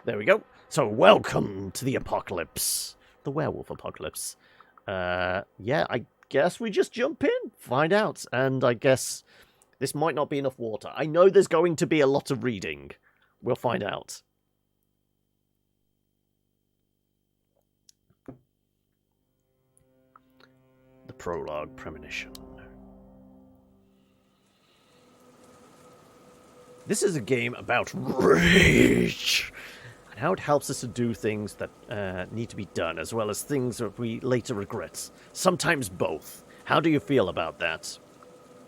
There we go. So, welcome to the apocalypse. The werewolf apocalypse. Yeah, I guess we just jump in, find out. And I guess this might not be enough water. I know there's going to be a lot of reading. We'll find out. The prologue premonition. This is a game about rage and how it helps us to do things that need to be done, as well as things that we later regret. Sometimes both. How do you feel about that?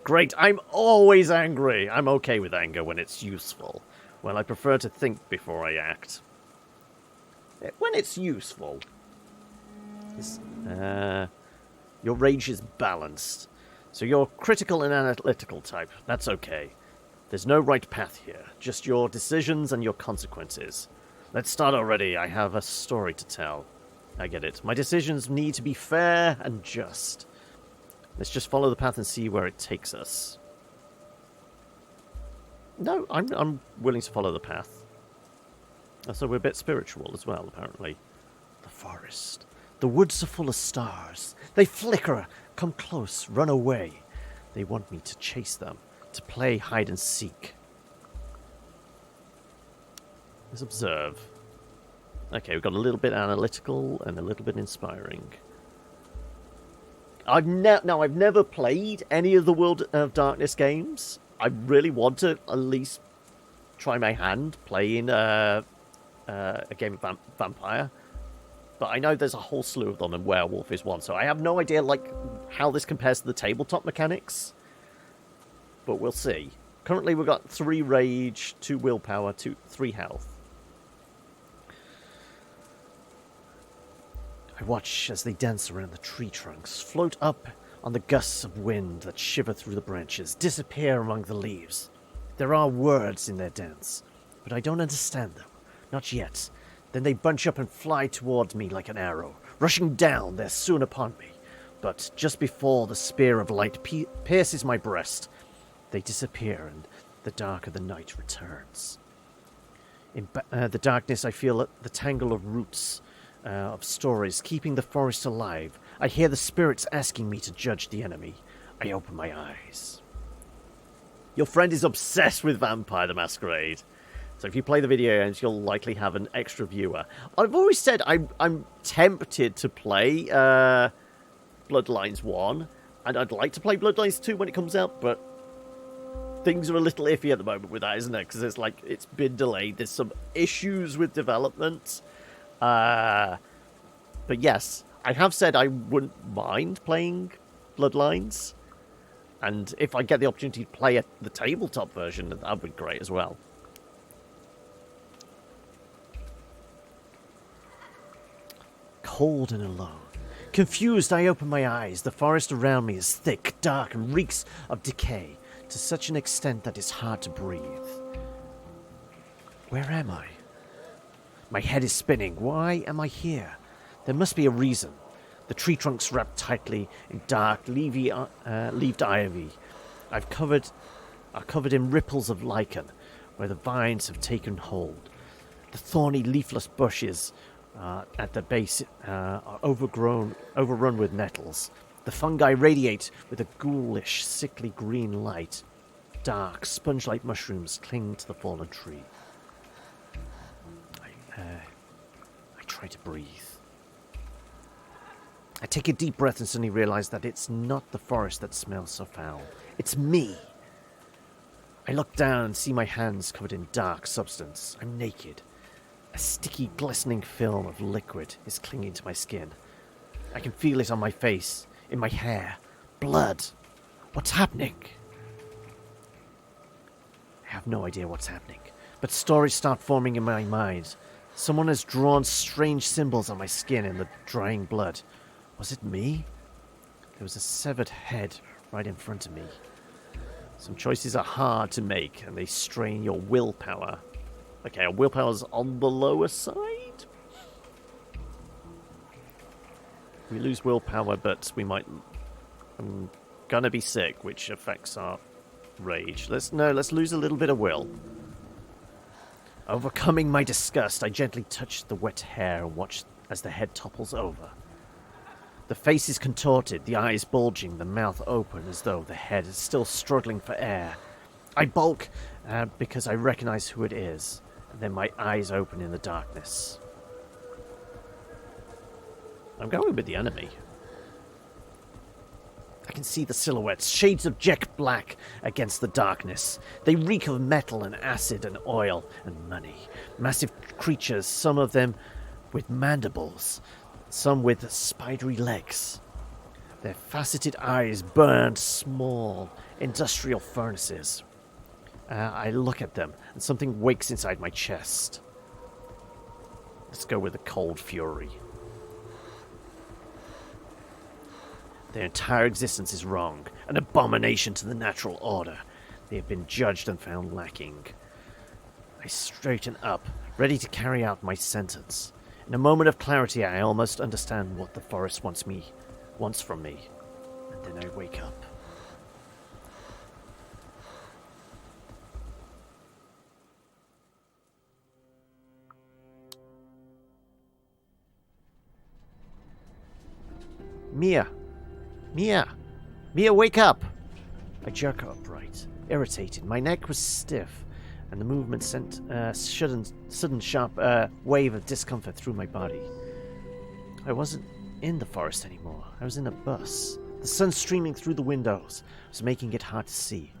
Great, I'm always angry. I'm okay with anger when it's useful. Well, I prefer to think before I act. When it's useful. Your rage is balanced. So you're critical and analytical type. That's okay. There's no right path here, just your decisions and your consequences. Let's start already. I have a story to tell. I get it. My decisions need to be fair and just. Let's just follow the path and see where it takes us. No, I'm willing to follow the path. So we're a bit spiritual as well, apparently. The forest. The woods are full of stars. They flicker, come close, run away. They want me to chase them. To play hide and seek. Let's observe. Okay, we've got a little bit analytical and a little bit inspiring. I've never played any of the World of Darkness games. I really want to at least try my hand playing a game of Vampire. But I know there's a whole slew of them, and Werewolf is one. So I have no idea how this compares to the tabletop mechanics. But we'll see. Currently we've got 3 rage, 2 willpower, 3 health. I watch as they dance around the tree trunks, float up on the gusts of wind that shiver through the branches, disappear among the leaves. There are words in their dance, but I don't understand them. Not yet. Then they bunch up and fly towards me like an arrow. Rushing down, they're soon upon me. But just before the spear of light pierces my breast, they disappear, and the dark of the night returns. In the darkness, I feel the tangle of roots of stories keeping the forest alive. I hear the spirits asking me to judge the enemy. I open my eyes. Your friend is obsessed with Vampire the Masquerade. So if you play the video games, you'll likely have an extra viewer. I've always said I'm tempted to play Bloodlines 1, and I'd like to play Bloodlines 2 when it comes out, but things are a little iffy at the moment with that, isn't it? Because it's been delayed. There's some issues with development. But yes, I have said I wouldn't mind playing Bloodlines. And if I get the opportunity to play the tabletop version, that would be great as well. Cold and alone. Confused, I open my eyes. The forest around me is thick, dark, and reeks of decay. To such an extent that it's hard to breathe. Where am I? My head is spinning. Why am I here? There must be a reason. The tree trunks wrapped tightly in dark, leaved ivy are covered in ripples of lichen, where the vines have taken hold. The thorny, leafless bushes at the base are overrun with nettles. The fungi radiate with a ghoulish, sickly green light. Dark, sponge-like mushrooms cling to the fallen tree. I try to breathe. I take a deep breath and suddenly realize that it's not the forest that smells so foul. It's me. I look down and see my hands covered in dark substance. I'm naked. A sticky, glistening film of liquid is clinging to my skin. I can feel it on my face. In my hair. Blood. What's happening? I have no idea what's happening, but stories start forming in my mind. Someone has drawn strange symbols on my skin in the drying blood. Was it me? There was a severed head right in front of me. Some choices are hard to make, and they strain your willpower. Okay, our willpower's on the lower side? We lose willpower, but we might... I'm gonna be sick, which affects our rage. Let's lose a little bit of will. Overcoming my disgust, I gently touch the wet hair and watch as the head topples over. The face is contorted, the eyes bulging, the mouth open as though the head is still struggling for air. I balk because I recognize who it is, and then my eyes open in the darkness. I'm going with the enemy. I can see the silhouettes, shades of jet black against the darkness. They reek of metal and acid and oil and money. Massive creatures, some of them with mandibles, some with spidery legs. Their faceted eyes burned small industrial furnaces. I look at them, and something wakes inside my chest. Let's go with the cold fury. Their entire existence is wrong, an abomination to the natural order. They have been judged and found lacking. I straighten up, ready to carry out my sentence. In a moment of clarity, I almost understand what the forest wants from me. And then I wake up. Mia! Mia! Mia, wake up! I jerk upright, irritated. My neck was stiff, and the movement sent a sudden sharp wave of discomfort through my body. I wasn't in the forest anymore. I was in a bus. The sun streaming through the windows was making it hard to see.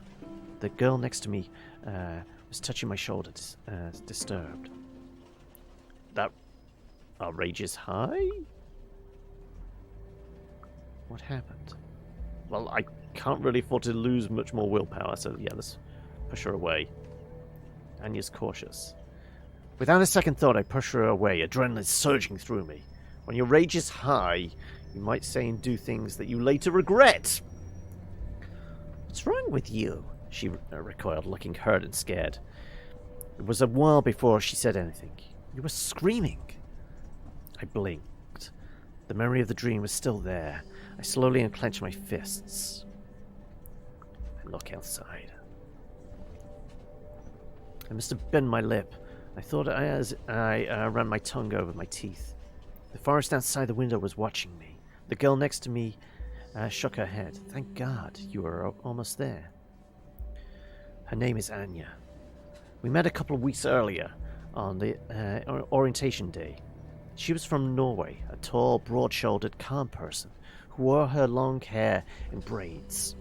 The girl next to me was touching my shoulder, disturbed. That outrageous high? What happened? Well, I can't really afford to lose much more willpower, so yeah, let's push her away. Anya's cautious. Without a second thought, I push her away, adrenaline surging through me. When your rage is high, you might say and do things that you later regret. What's wrong with you? She recoiled, looking hurt and scared. It was a while before she said anything. You were screaming. I blinked. The memory of the dream was still there. I slowly unclench my fists. I look outside. I must have bitten my lip. I thought as I ran my tongue over my teeth. The forest outside the window was watching me. The girl next to me shook her head. Thank God, you were almost there. Her name is Anya. We met a couple of weeks earlier on the orientation day. She was from Norway, a tall, broad-shouldered, calm person who wore her long hair in braids.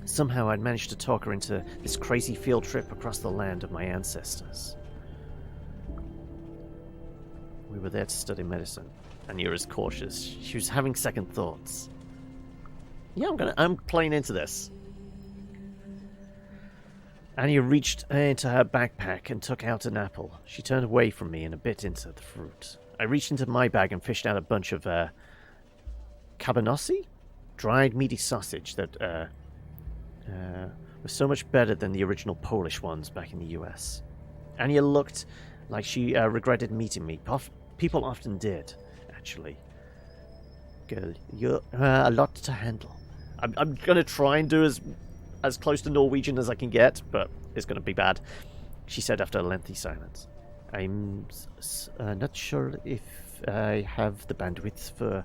Somehow I'd managed to talk her into this crazy field trip across the land of my ancestors. We were there to study medicine. Anya is cautious. She was having second thoughts. Yeah, I'm playing into this. Anya reached into her backpack and took out an apple. She turned away from me and bit into the fruit. I reached into my bag and fished out a bunch of cabanossi? Dried meaty sausage that was so much better than the original Polish ones back in the US. Anya looked like she regretted meeting me. People often did, actually. Girl, you're a lot to handle. I'm going to try and do as close to Norwegian as I can get, but it's going to be bad, she said after a lengthy silence. I'm not sure if I have the bandwidth for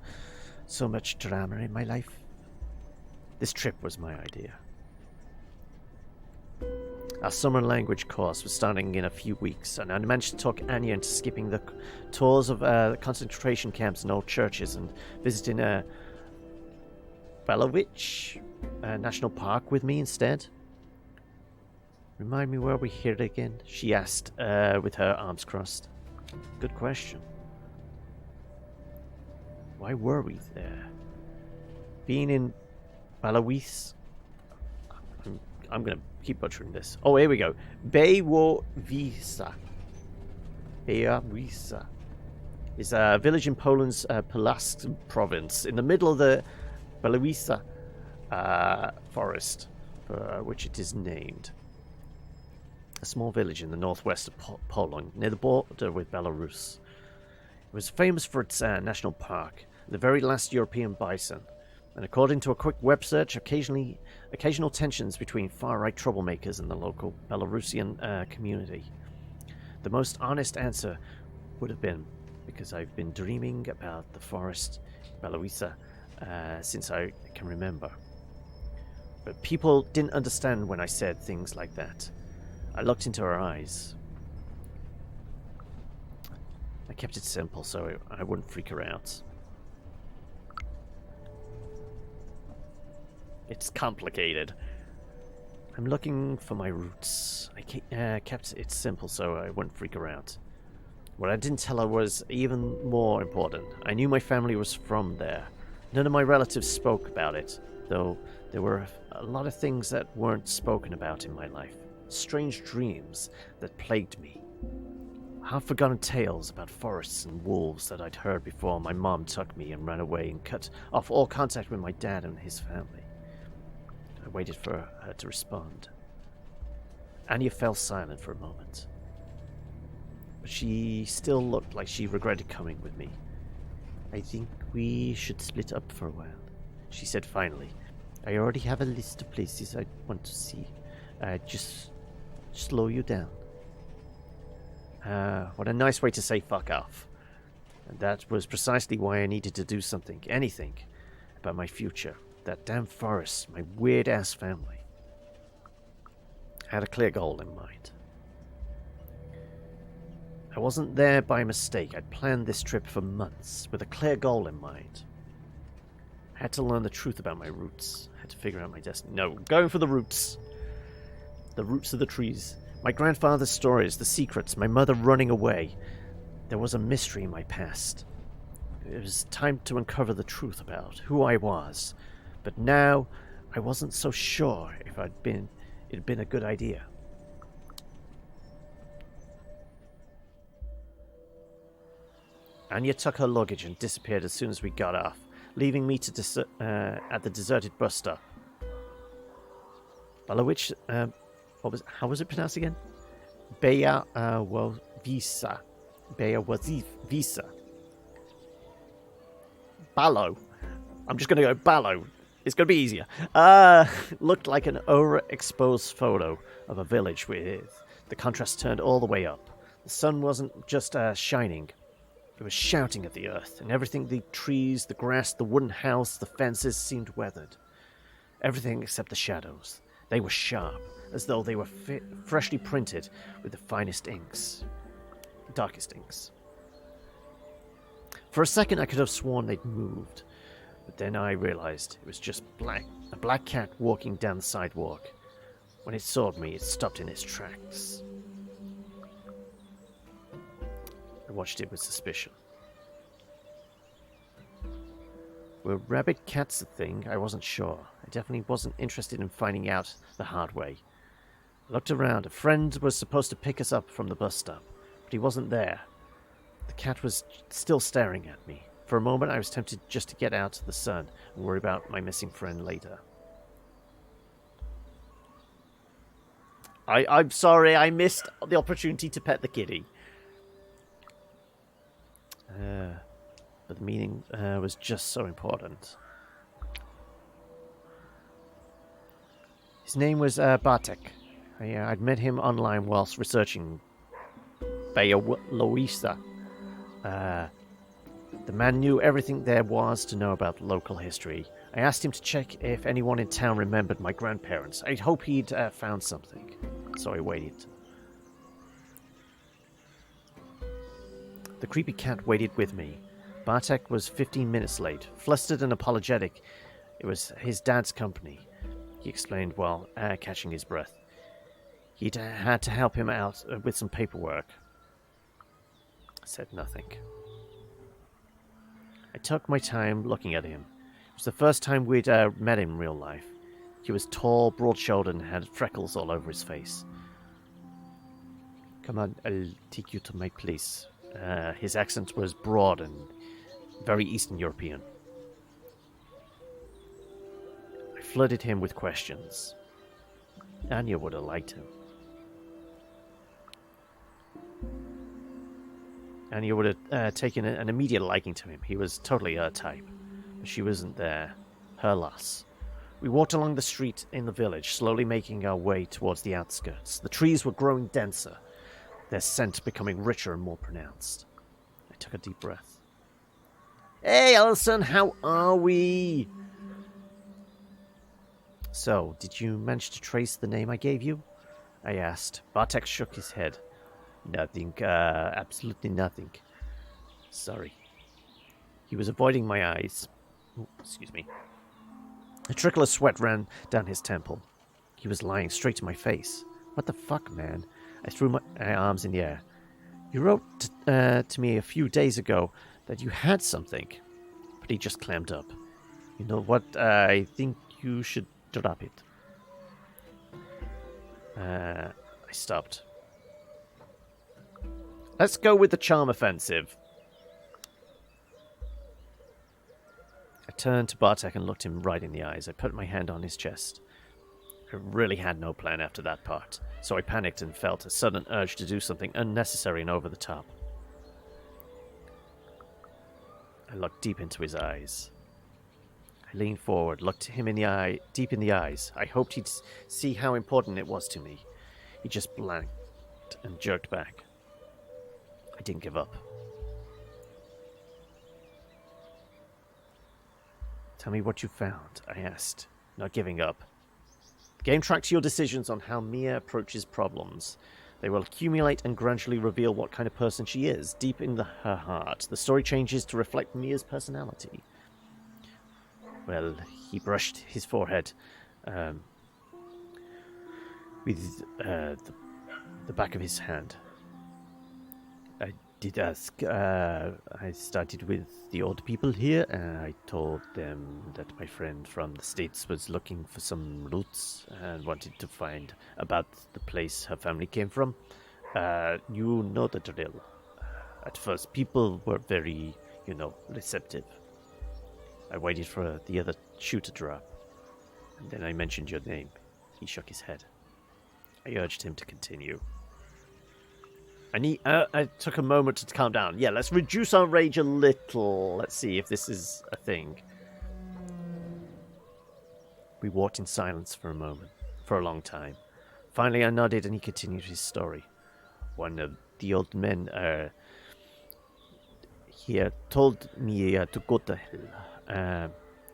so much drama in my life. This trip was my idea. Our summer language course was starting in a few weeks, and I managed to talk Anya into skipping the tours of concentration camps and old churches and visiting Belovich National Park with me instead. Remind me where we hid again? She asked with her arms crossed. Good question. Why were we there? Being in Balawis. I'm going to keep butchering this. Oh, here we go. Bełowieża. Bełowieża is a village in Poland's Pulask province, in the middle of the Bełowieża forest, for which it is named. A small village in the northwest of Poland, near the border with Belarus. It was famous for its national park, the very last European bison, and according to a quick web search, occasional tensions between far-right troublemakers and the local Belarusian community. The most honest answer would have been because I've been dreaming about the forest, Baloisa, since I can remember. But people didn't understand when I said things like that. I looked into her eyes. I kept it simple so I wouldn't freak her out. It's complicated. I'm looking for my roots. I kept it simple so I wouldn't freak her out. What I didn't tell her was even more important. I knew my family was from there. None of my relatives spoke about it, though there were a lot of things that weren't spoken about in my life. Strange dreams that plagued me. Half-forgotten tales about forests and wolves that I'd heard before my mom took me and ran away and cut off all contact with my dad and his family. I waited for her to respond. Anya fell silent for a moment. But she still looked like she regretted coming with me. I think we should split up for a while, she said finally. I already have a list of places I want to see. Just slow you down. What a nice way to say fuck off. And that was precisely why I needed to do something, anything, about my future. That damn forest, my weird-ass family. I had a clear goal in mind. I wasn't there by mistake. I'd planned this trip for months, with a clear goal in mind. I had to learn the truth about my roots. I had to figure out my destiny. No, going for the roots. The roots of the trees. My grandfather's stories, the secrets, my mother running away. There was a mystery in my past. It was time to uncover the truth about who I was. But now, I wasn't so sure if it'd been a good idea. Anya took her luggage and disappeared as soon as we got off, leaving me to at the deserted bus stop. Balowich, how was it pronounced again? Beawavisa. Beawavisa. Ballo. I'm just going to go Ballo. It's going to be easier. Looked like an overexposed photo of a village with the contrast turned all the way up. The sun wasn't just shining. It was shouting at the earth, and everything, the trees, the grass, the wooden house, the fences seemed weathered. Everything except the shadows. They were sharp, as though they were freshly printed with the finest inks. Darkest inks. For a second I could have sworn they'd moved, but then I realized it was just a black cat walking down the sidewalk. When it saw me, it stopped in its tracks. I watched it with suspicion. Were rabbit cats a thing? I wasn't sure. I definitely wasn't interested in finding out the hard way. I looked around. A friend was supposed to pick us up from the bus stop, but he wasn't there. The cat was still staring at me. For a moment I was tempted just to get out to the sun and worry about my missing friend later. I'm sorry, I missed the opportunity to pet the kitty. But the meeting was just so important. His name was Bartek. I'd met him online whilst researching Beawavisa. The man knew everything there was to know about local history. I asked him to check if anyone in town remembered my grandparents. I'd hope he'd found something. So I waited. The creepy cat waited with me. Bartek was 15 minutes late, flustered and apologetic. It was his dad's company, he explained while catching his breath. He'd had to help him out with some paperwork. I said nothing. I took my time looking at him. It was the first time we'd met in real life. He was tall, broad-shouldered, and had freckles all over his face. Come on, I'll take you to my place. His accent was broad and very Eastern European. I flooded him with questions. Anya would have liked him. Anya would have taken an immediate liking to him. He was totally her type. But she wasn't there. Her loss. We walked along the street in the village, slowly making our way towards the outskirts. The trees were growing denser. their scent becoming richer and more pronounced. I took a deep breath. Hey, Alison, how are we? So, did you manage to trace the name I gave you? I asked. Bartek shook his head. Nothing, absolutely nothing. Sorry. He was avoiding my eyes. Ooh, excuse me. A trickle of sweat ran down his temple. He was lying straight to my face. What the fuck, man? I threw my arms in the air. You wrote to me a few days ago that you had something. But he just clammed up. You know what? I think you should drop it. I stopped. Let's go with the charm offensive. I turned to Bartek and looked him right in the eyes. I put my hand on his chest. I really had no plan after that part, so I panicked and felt a sudden urge to do something unnecessary and over the top. I looked deep into his eyes. I leaned forward, looked him in the eye, deep in the eyes. I hoped he'd see how important it was to me. He just blanked and jerked back. I didn't give up. Tell me what you found, I asked, not giving up. The game tracks your decisions on how Mia approaches problems. They will accumulate and gradually reveal what kind of person she is, deep in her heart. The story changes to reflect Mia's personality. Well, he brushed his forehead with the back of his hand. I did ask. I started with the old people here. I told them that my friend from the States was looking for some roots and wanted to find about the place her family came from. You know the drill. At first, people were very, receptive. I waited for the other shoe to drop, and then I mentioned your name. He shook his head. I urged him to continue. I took a moment to calm down. Yeah, let's reduce our rage a little. Let's see if this is a thing. We walked in silence for a long time. Finally, I nodded and he continued his story. One of the old men here told me to go to hell.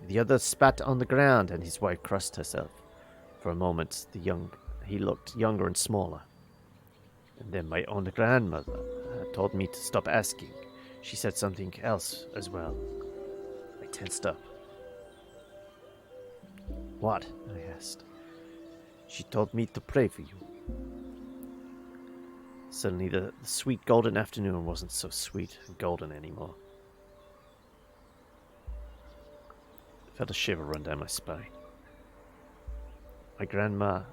The other spat on the ground and his wife crossed herself. For a moment, he looked younger and smaller. And then my own grandmother told me to stop asking. She said something else as well. I tensed up. What? I asked. She told me to pray for you. Suddenly the sweet golden afternoon wasn't so sweet and golden anymore. I felt a shiver run down my spine. My grandma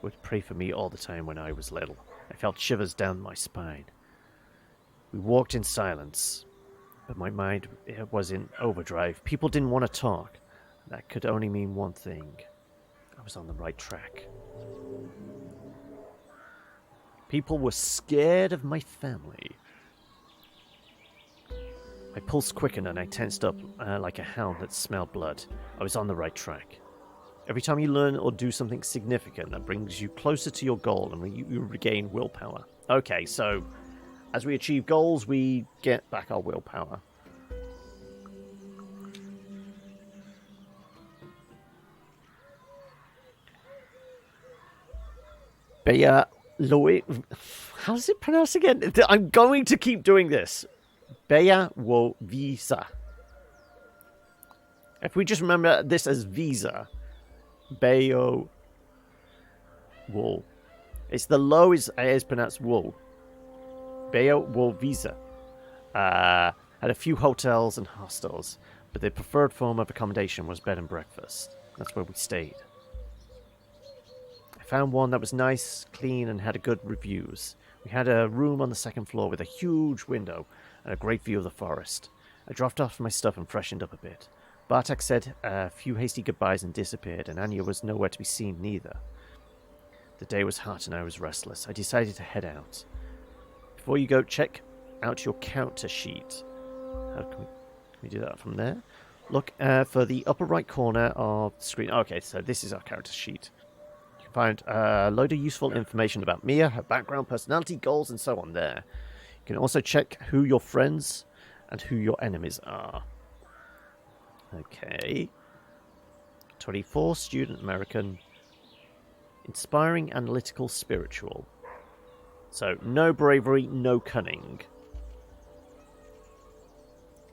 would pray for me all the time when I was little. I felt shivers down my spine. We walked in silence, but my mind was in overdrive. People didn't want to talk. That could only mean one thing. I was on the right track. People were scared of my family. My pulse quickened and I tensed up like a hound that smelled blood. I was on the right track. Every time you learn or do something significant, that brings you closer to your goal and you regain willpower. Okay, so as we achieve goals, we get back our willpower. Bea Loe... How does it pronounce again? I'm going to keep doing this. Bea wo visa. If we just remember this as visa... Bayo Wool. It's the low is pronounced wool. Bayo Wool Visa. Had a few hotels and hostels, but the preferred form of accommodation was bed and breakfast. That's where we stayed. I found one that was nice, clean, and had good reviews. We had a room on the second floor with a huge window and a great view of the forest. I dropped off my stuff and freshened up a bit. Bartek said a few hasty goodbyes and disappeared, and Anya was nowhere to be seen neither. The day was hot and I was restless. I decided to head out. Before you go, check out your counter sheet. How can we do that from there? Look for the upper right corner of the screen. Okay, so this is our character sheet. You can find a load of useful information about Mia, her background, personality, goals, and so on there. You can also check who your friends and who your enemies are. Okay. 24, student American. Inspiring, analytical, spiritual. So, no bravery, no cunning.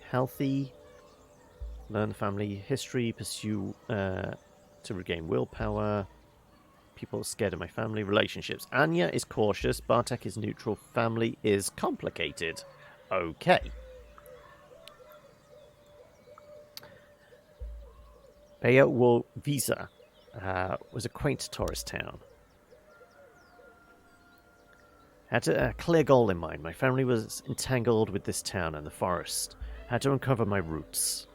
Healthy. Learn family history, pursue to regain willpower. People are scared of my family. Relationships. Anya is cautious. Bartek is neutral. Family is complicated. Okay. Werewolf was a quaint tourist town. Had a clear goal in mind. My family was entangled with this town and the forest. Had to uncover my roots.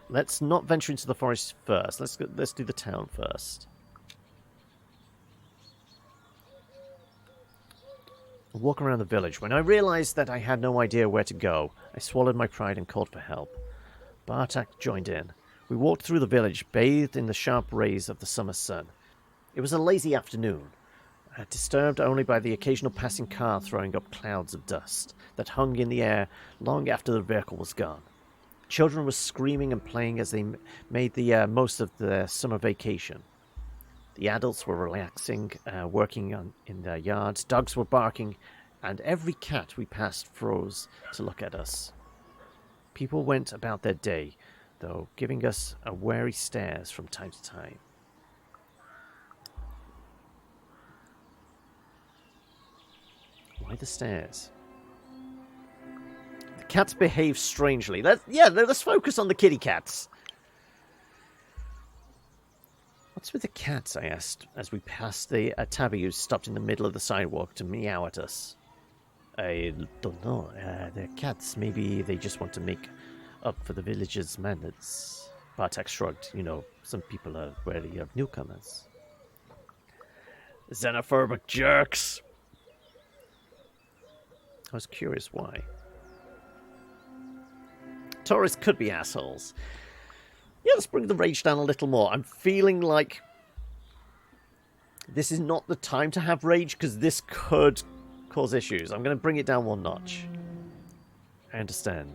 Let's not venture into the forest first. Let's do the town first. I'll walk around the village. When I realized that I had no idea where to go, I swallowed my pride and called for help. Bartek joined in. We walked through the village, bathed in the sharp rays of the summer sun. It was a lazy afternoon, disturbed only by the occasional passing car throwing up clouds of dust that hung in the air long after the vehicle was gone. Children were screaming and playing as they made the most of their summer vacation. The adults were relaxing, working in their yards. Dogs were barking, and every cat we passed froze to look at us. People went about their day, though, giving us a wary stares from time to time. Why the stares? The cats behave strangely. Let's focus on the kitty cats. What's with the cats? I asked as we passed the tabby who stopped in the middle of the sidewalk to meow at us. I don't know. They're cats. Maybe they just want to make up for the village's manners. Bartek shrugged. You know, some people are wary of newcomers. Xenophobic jerks. I was curious why. Tourists could be assholes. Yeah, let's bring the rage down a little more. I'm feeling like this is not the time to have rage because this could cause issues. I'm going to bring it down one notch. I understand.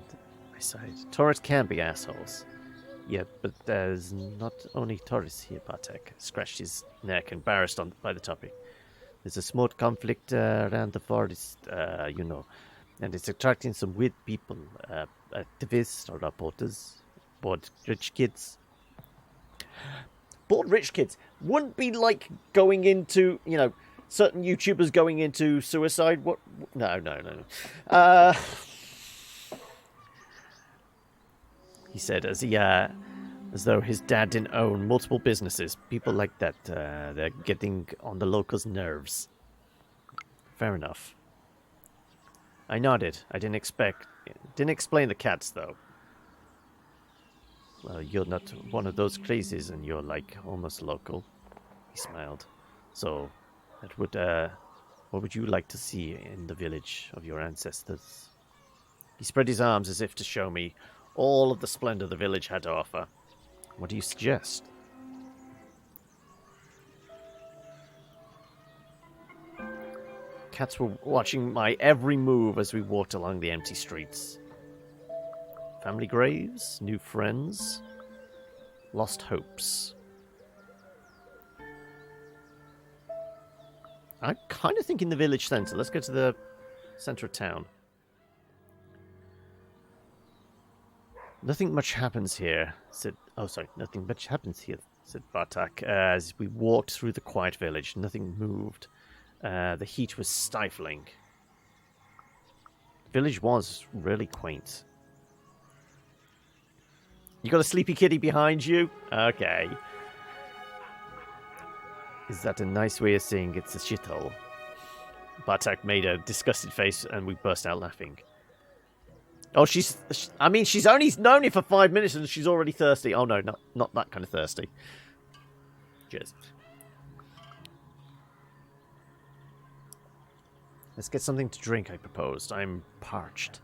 I sighed. Tourists can be assholes. Yeah, but there's not only tourists here, Bartek. Scratched his neck, embarrassed by the topic. There's a small conflict around the forest, you know, and it's attracting some weird people, activists or reporters, bored rich kids. Bored rich kids wouldn't be like going into, you know, certain YouTubers going into suicide. What? No. He said as though his dad didn't own multiple businesses. People like that, they're getting on the locals' nerves. Fair enough. I nodded. I didn't explain the cats, though. Well, you're not one of those crazies, and you're, like, almost local. He smiled. So, what would you like to see in the village of your ancestors? He spread his arms as if to show me all of the splendor the village had to offer. What do you suggest? Cats were watching my every move as we walked along the empty streets. Family graves, new friends, lost hopes. I'm kind of thinking the village centre. Let's go to the centre of town. Nothing much happens here, said... Oh, sorry. Nothing much happens here, said Bartek. As we walked through the quiet village, nothing moved. The heat was stifling. The village was really quaint. You got a sleepy kitty behind you? Okay. Is that a nice way of saying it's a shithole? Bartek made a disgusted face and we burst out laughing. Oh, she's only known it for 5 minutes and she's already thirsty. Oh no, not that kind of thirsty. Cheers. Let's get something to drink, I proposed. I'm parched.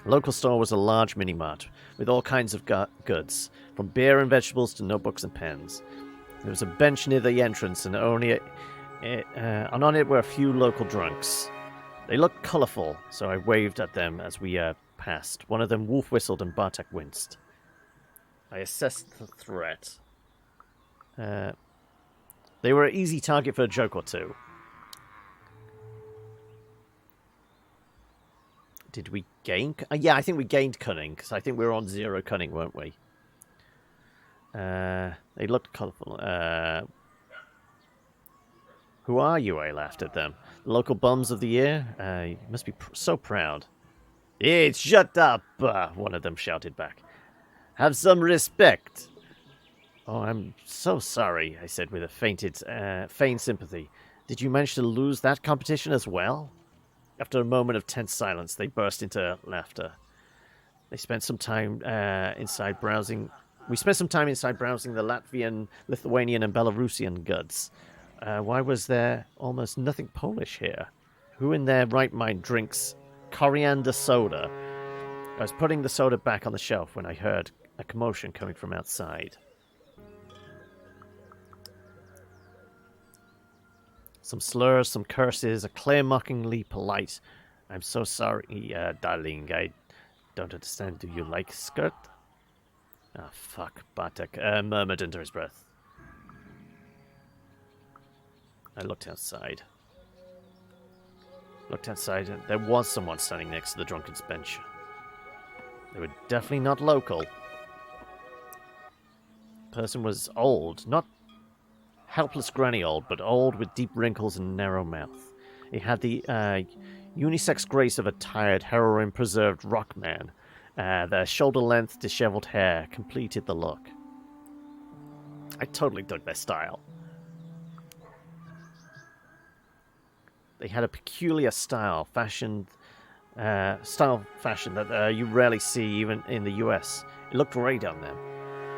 The local store was a large mini-mart with all kinds of goods, from beer and vegetables to notebooks and pens. There was a bench near the entrance, and on it were a few local drunks. They looked colourful, so I waved at them as we passed. One of them wolf whistled and Bartek winced. I assessed the threat. They were an easy target for a joke or two. Did we gain... yeah, I think we gained cunning, because I think we were on 0 cunning, weren't we? They looked colourful. Who are you? I laughed at them. The local bums of the year? You must be so proud. It's shut up! One of them shouted back. Have some respect. Oh, I'm so sorry, I said with a feigned sympathy. Did you manage to lose that competition as well? After a moment of tense silence, they burst into laughter. They spent some time inside browsing. We spent some time inside browsing the Latvian, Lithuanian, and Belarusian goods. Why was there almost nothing Polish here? Who in their right mind drinks coriander soda? I was putting the soda back on the shelf when I heard a commotion coming from outside. Some slurs, some curses, a clear mockingly polite. I'm so sorry, darling. I don't understand. Do you like skirt? Ah, fuck, Bartek murmured under his breath. I looked outside. And there was someone standing next to the drunken's bench. They were definitely not local. The person was old, not helpless granny old, but old with deep wrinkles and narrow mouth. He had the unisex grace of a tired, heroin-preserved rock man. Their shoulder-length, disheveled hair completed the look. I totally dug their style. They had a peculiar style fashion that you rarely see even in the US. It looked great on them.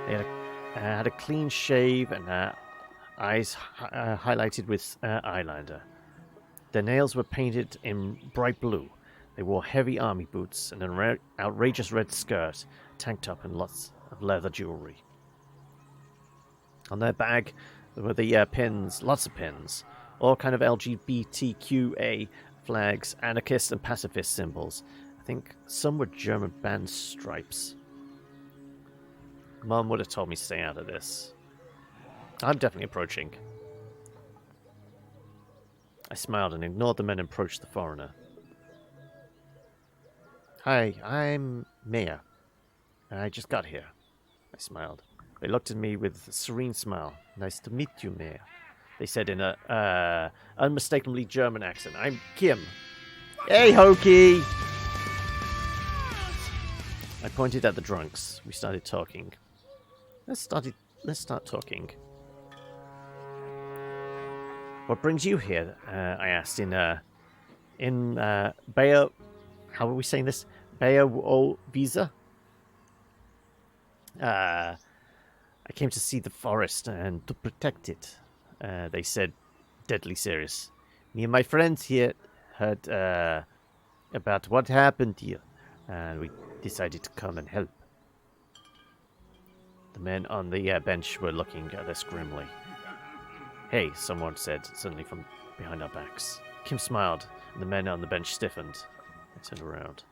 They had a clean shave and eyes highlighted with eyeliner. Their nails were painted in bright blue. They wore heavy army boots and an outrageous red skirt, tank top, and lots of leather jewelry. On their bag there were the pins, lots of pins, all kind of LGBTQA flags, anarchist and pacifist symbols. I think some were German band stripes. Mum would have told me to stay out of this. I'm definitely approaching. I smiled and ignored the men and approached the foreigner. Hi, I'm Mia. I just got here. I smiled. They looked at me with a serene smile. Nice to meet you, Mia. They said in a unmistakably German accent. I'm Kim. Hey, Hokey! I pointed at the drunks. We started talking. Let's start talking. What brings you here? I asked in Bayer. How are we saying this? Visa. I came to see the forest and to protect it. They said, deadly serious. Me and my friends here heard about what happened here, and we decided to come and help. The men on the bench were looking at us grimly. Hey, someone said suddenly from behind our backs. Kim smiled, and the men on the bench stiffened. I turned around.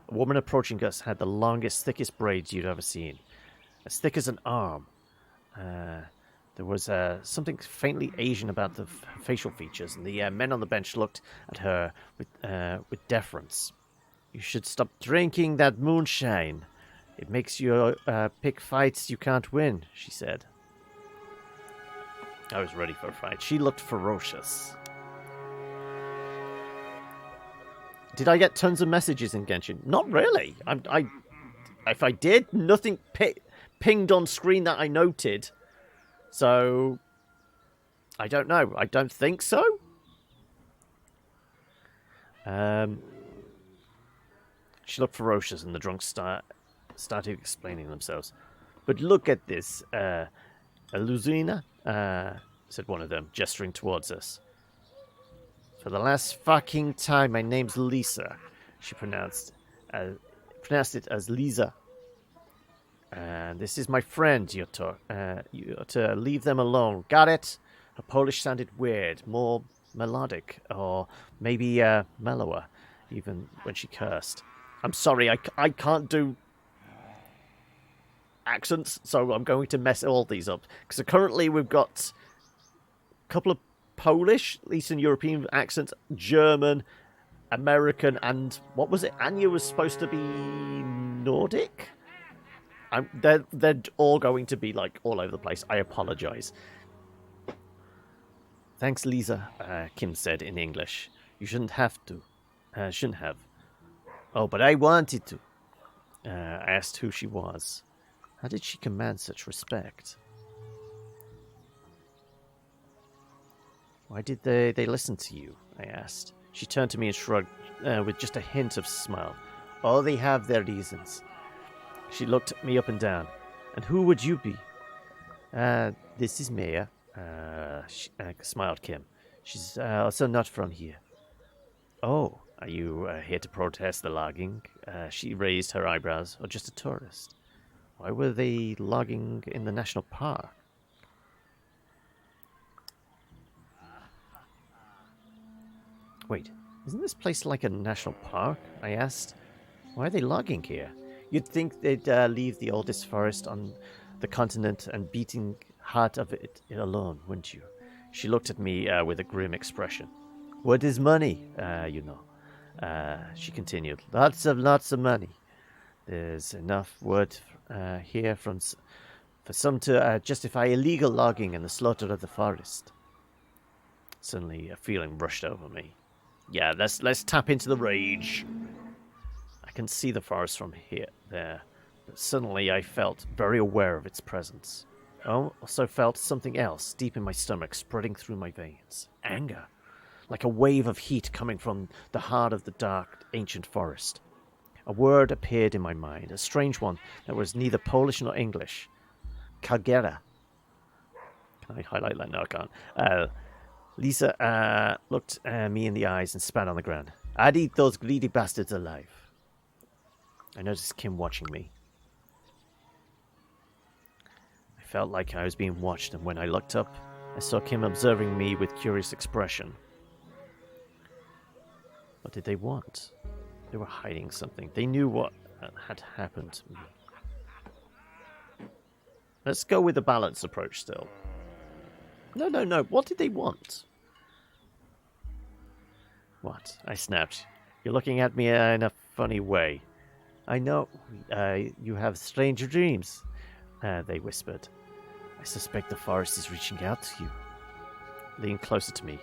A woman approaching us had the longest, thickest braids you'd ever seen. As thick as an arm. There was something faintly Asian about the facial features, and the men on the bench looked at her with deference. You should stop drinking that moonshine. It makes you pick fights you can't win, she said. I was ready for a fight. She looked ferocious. Did I get tons of messages in Genshin? Not really. If I did, nothing pinged on screen that I noted. So, I don't know. I don't think so. She looked ferocious, and the drunks started explaining themselves. But look at this, Luzina, said one of them, gesturing towards us. For the last fucking time, my name's Lisa. She pronounced it as Lisa. And this is my friend, you're to leave them alone. Got it? Her Polish sounded weird, more melodic, or maybe mellower, even when she cursed. I'm sorry, I can't do accents, so I'm going to mess all these up. Because currently we've got a couple of Polish, Eastern European accents, German, American, and what was it? Anya was supposed to be Nordic? They're all going to be like all over the place. I apologize. Thanks, Lisa, Kim said in English. You shouldn't have to. Shouldn't have. Oh, but I wanted to. I asked who she was. How did she command such respect? Why did they listen to you? I asked. She turned to me and shrugged with just a hint of smile. Oh, they have their reasons. She looked me up and down. And who would you be? This is Maya. Smiled Kim. She's also not from here. Oh, are you here to protest the logging? She raised her eyebrows. Or just a tourist? Why were they logging in the national park? Wait, isn't this place like a national park? I asked. Why are they logging here? You'd think they'd leave the oldest forest on the continent and beating heart of it alone, wouldn't you? She looked at me with a grim expression. What is money, you know? She continued. Lots of money. There's enough wood here for some to justify illegal logging and the slaughter of the forest. Suddenly, a feeling rushed over me. Yeah, let's tap into the rage. I can see the forest from there, but suddenly I felt very aware of its presence. I also felt something else deep in my stomach spreading through my veins. Anger. Like a wave of heat coming from the heart of the dark, ancient forest. A word appeared in my mind, a strange one that was neither Polish nor English. Kagera. Can I highlight that? No, I can't. Lisa looked me in the eyes and spat on the ground. I'd eat those greedy bastards alive. I noticed Kim watching me. I felt like I was being watched, and when I looked up, I saw Kim observing me with curious expression. What did they want? They were hiding something. They knew what had happened to me. Let's go with the balanced approach still. No. What did they want? What? I snapped. You're looking at me in a funny way. I know you have strange dreams, they whispered. I suspect the forest is reaching out to you. Lean closer to me.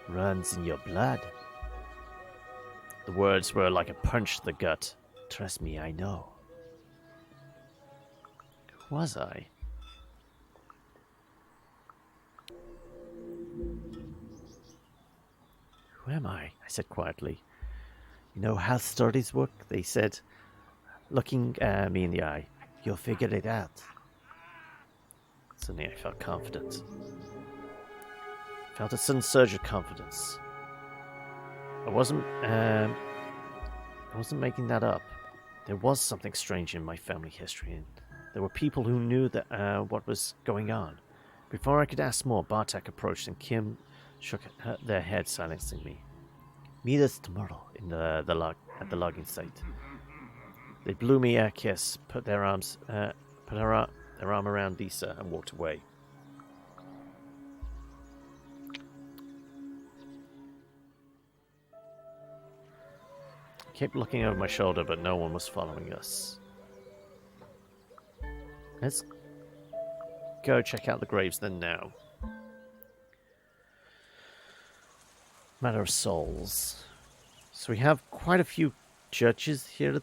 Runs in your blood. The words were like a punch to the gut. Trust me, I know. Who was I? Who am I? I said quietly. You know how stories work? They said, looking me in the eye. You'll figure it out. Suddenly I felt confident. I felt a sudden surge of confidence. I wasn't making that up. There was something strange in my family history, and there were people who knew that what was going on. Before I could ask more, Bartek approached, and Kim shook their head, silencing me. Meet us tomorrow in at the logging site. They blew me a kiss, put their arm around Lisa, and walked away. I kept looking over my shoulder, but no one was following us. Let's go check out the graves then now. Matter of souls. So we have quite a few churches here,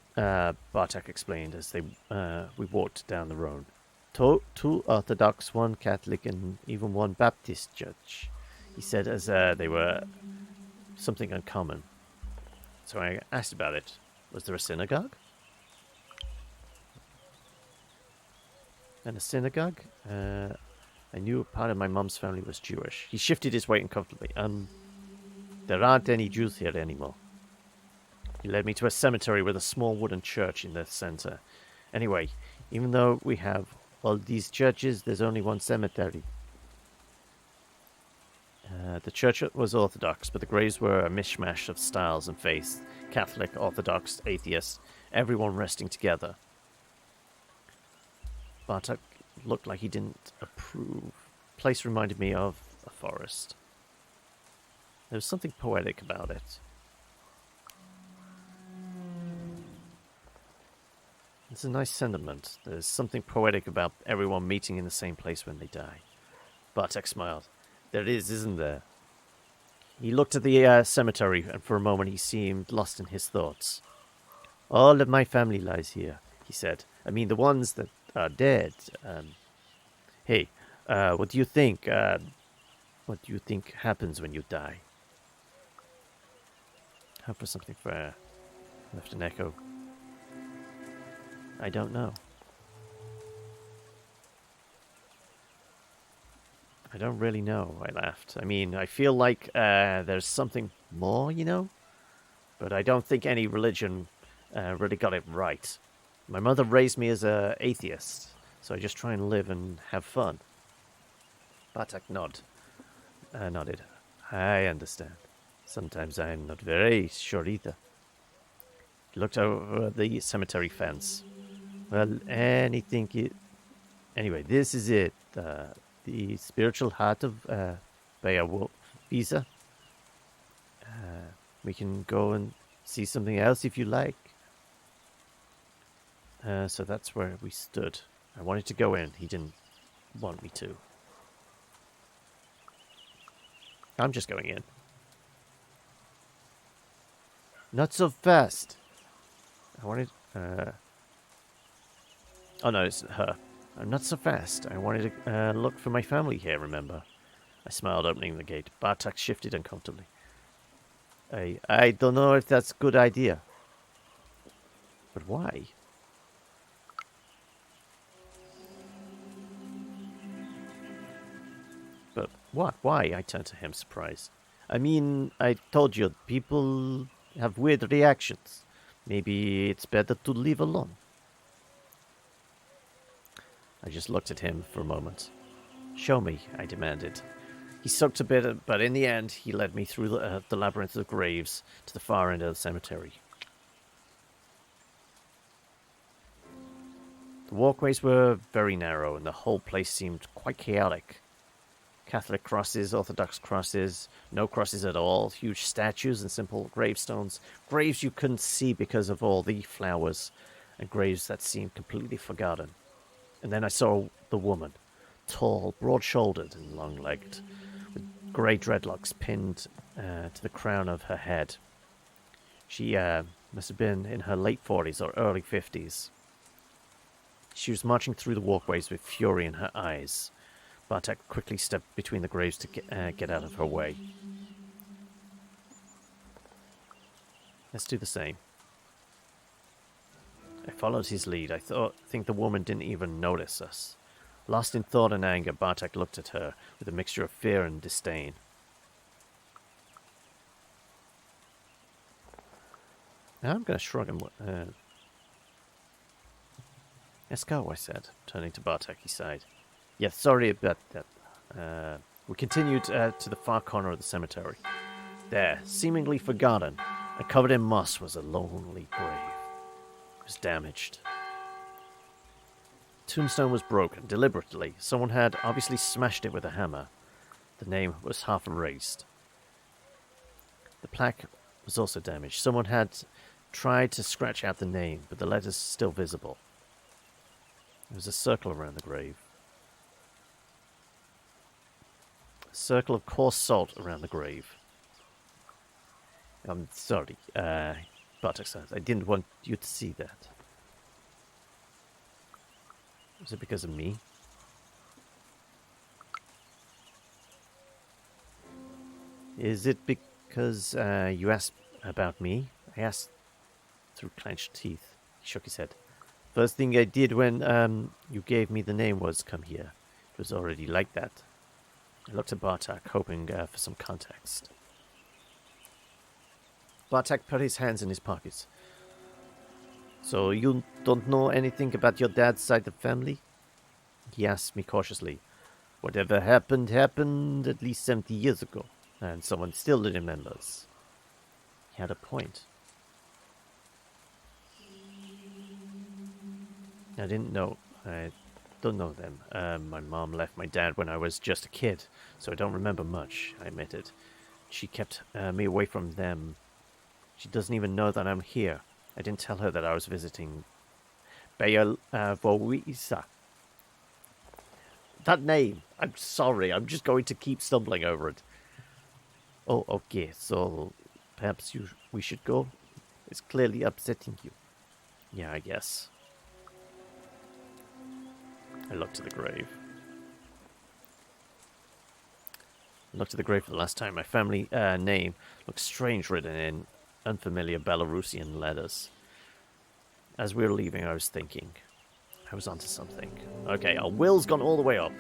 Bartek explained as we walked down the road. Two Orthodox, one Catholic, and even one Baptist church, he said, as they were something uncommon. So I asked about it. Was there a synagogue? And a synagogue? I knew part of my mom's family was Jewish. He shifted his weight uncomfortably. There aren't any Jews here anymore. He led me to a cemetery with a small wooden church in the center. Anyway, even though we have all these churches, there's only one cemetery. The church was Orthodox, but the graves were a mishmash of styles and faiths. Catholic, Orthodox, atheist, everyone resting together. Bartek looked like he didn't approve. The place reminded me of a forest. There was something poetic about it. It's a nice sentiment. There's something poetic about everyone meeting in the same place when they die. Bartek smiled. There is, isn't there? He looked at the cemetery, and for a moment he seemed lost in his thoughts. All of my family lies here, he said. I mean, the ones that are dead. Hey, what do you think? What do you think happens when you die? Hope for something fair. Left an echo. I don't know. I don't really know, I laughed. I mean, I feel like there's something more, you know? But I don't think any religion really got it right. My mother raised me as an atheist, so I just try and live and have fun. Bartek nodded. I understand. Sometimes I'm not very sure either. He looked over the cemetery fence. Well, Anyway, this is it. The spiritual heart of Werewolf Visa. We can go and see something else if you like. So that's where we stood. I wanted to go in. He didn't want me to. I'm just going in. Not so fast. I wanted... Oh no, it's her. I'm not so fast. I wanted to look for my family here, remember? I smiled, opening the gate. Bartek shifted uncomfortably. I don't know if that's a good idea. But why? But what? Why? I turned to him, surprised. I mean, I told you, people have weird reactions. Maybe it's better to leave alone. I just looked at him for a moment. Show me, I demanded. He sucked a bit, but in the end, he led me through the labyrinth of graves to the far end of the cemetery. The walkways were very narrow, and the whole place seemed quite chaotic. Catholic crosses, Orthodox crosses, no crosses at all, huge statues and simple gravestones, graves you couldn't see because of all the flowers, and graves that seemed completely forgotten. And then I saw the woman, tall, broad-shouldered and long-legged, with grey dreadlocks pinned to the crown of her head. She must have been in her late 40s or early 50s. She was marching through the walkways with fury in her eyes. Bartek quickly stepped between the graves to get out of her way. Let's do the same. I followed his lead. I think the woman didn't even notice us. Lost in thought and anger, Bartek looked at her with a mixture of fear and disdain. Now I'm going to shrug and... Let's go, I said. Turning to Bartek, he sighed. Yeah, sorry about that. We continued to the far corner of the cemetery. There, seemingly forgotten and covered in moss, was a lonely grave. It was damaged. The tombstone was broken, deliberately. Someone had obviously smashed it with a hammer. The name was half erased. The plaque was also damaged. Someone had tried to scratch out the name, but the letters still visible. There was a circle around the grave. A circle of coarse salt around the grave. I'm sorry, Bartek said. I didn't want you to see that. Was it because of me? Is it because you asked about me? I asked through clenched teeth. He shook his head. First thing I did when you gave me the name was come here. It was already like that. I looked at Bartek, hoping for some context. Bartek put his hands in his pockets. So you don't know anything about your dad's side of the family? He asked me cautiously. Whatever happened at least 70 years ago, and someone still remembers. He had a point. I didn't know. I don't know them. My mom left my dad when I was just a kid, so I don't remember much, I admitted. She kept me away from them. She doesn't even know that I'm here. I didn't tell her that I was visiting Beowulf. That name. I'm sorry. I'm just going to keep stumbling over it. Oh, okay. So perhaps we should go? It's clearly upsetting you. Yeah, I guess. I looked at the grave. I looked at the grave for the last time. My family name looked strange written in unfamiliar Belarusian letters. As we were leaving, I was thinking. I was onto something. Okay, our will's gone all the way up.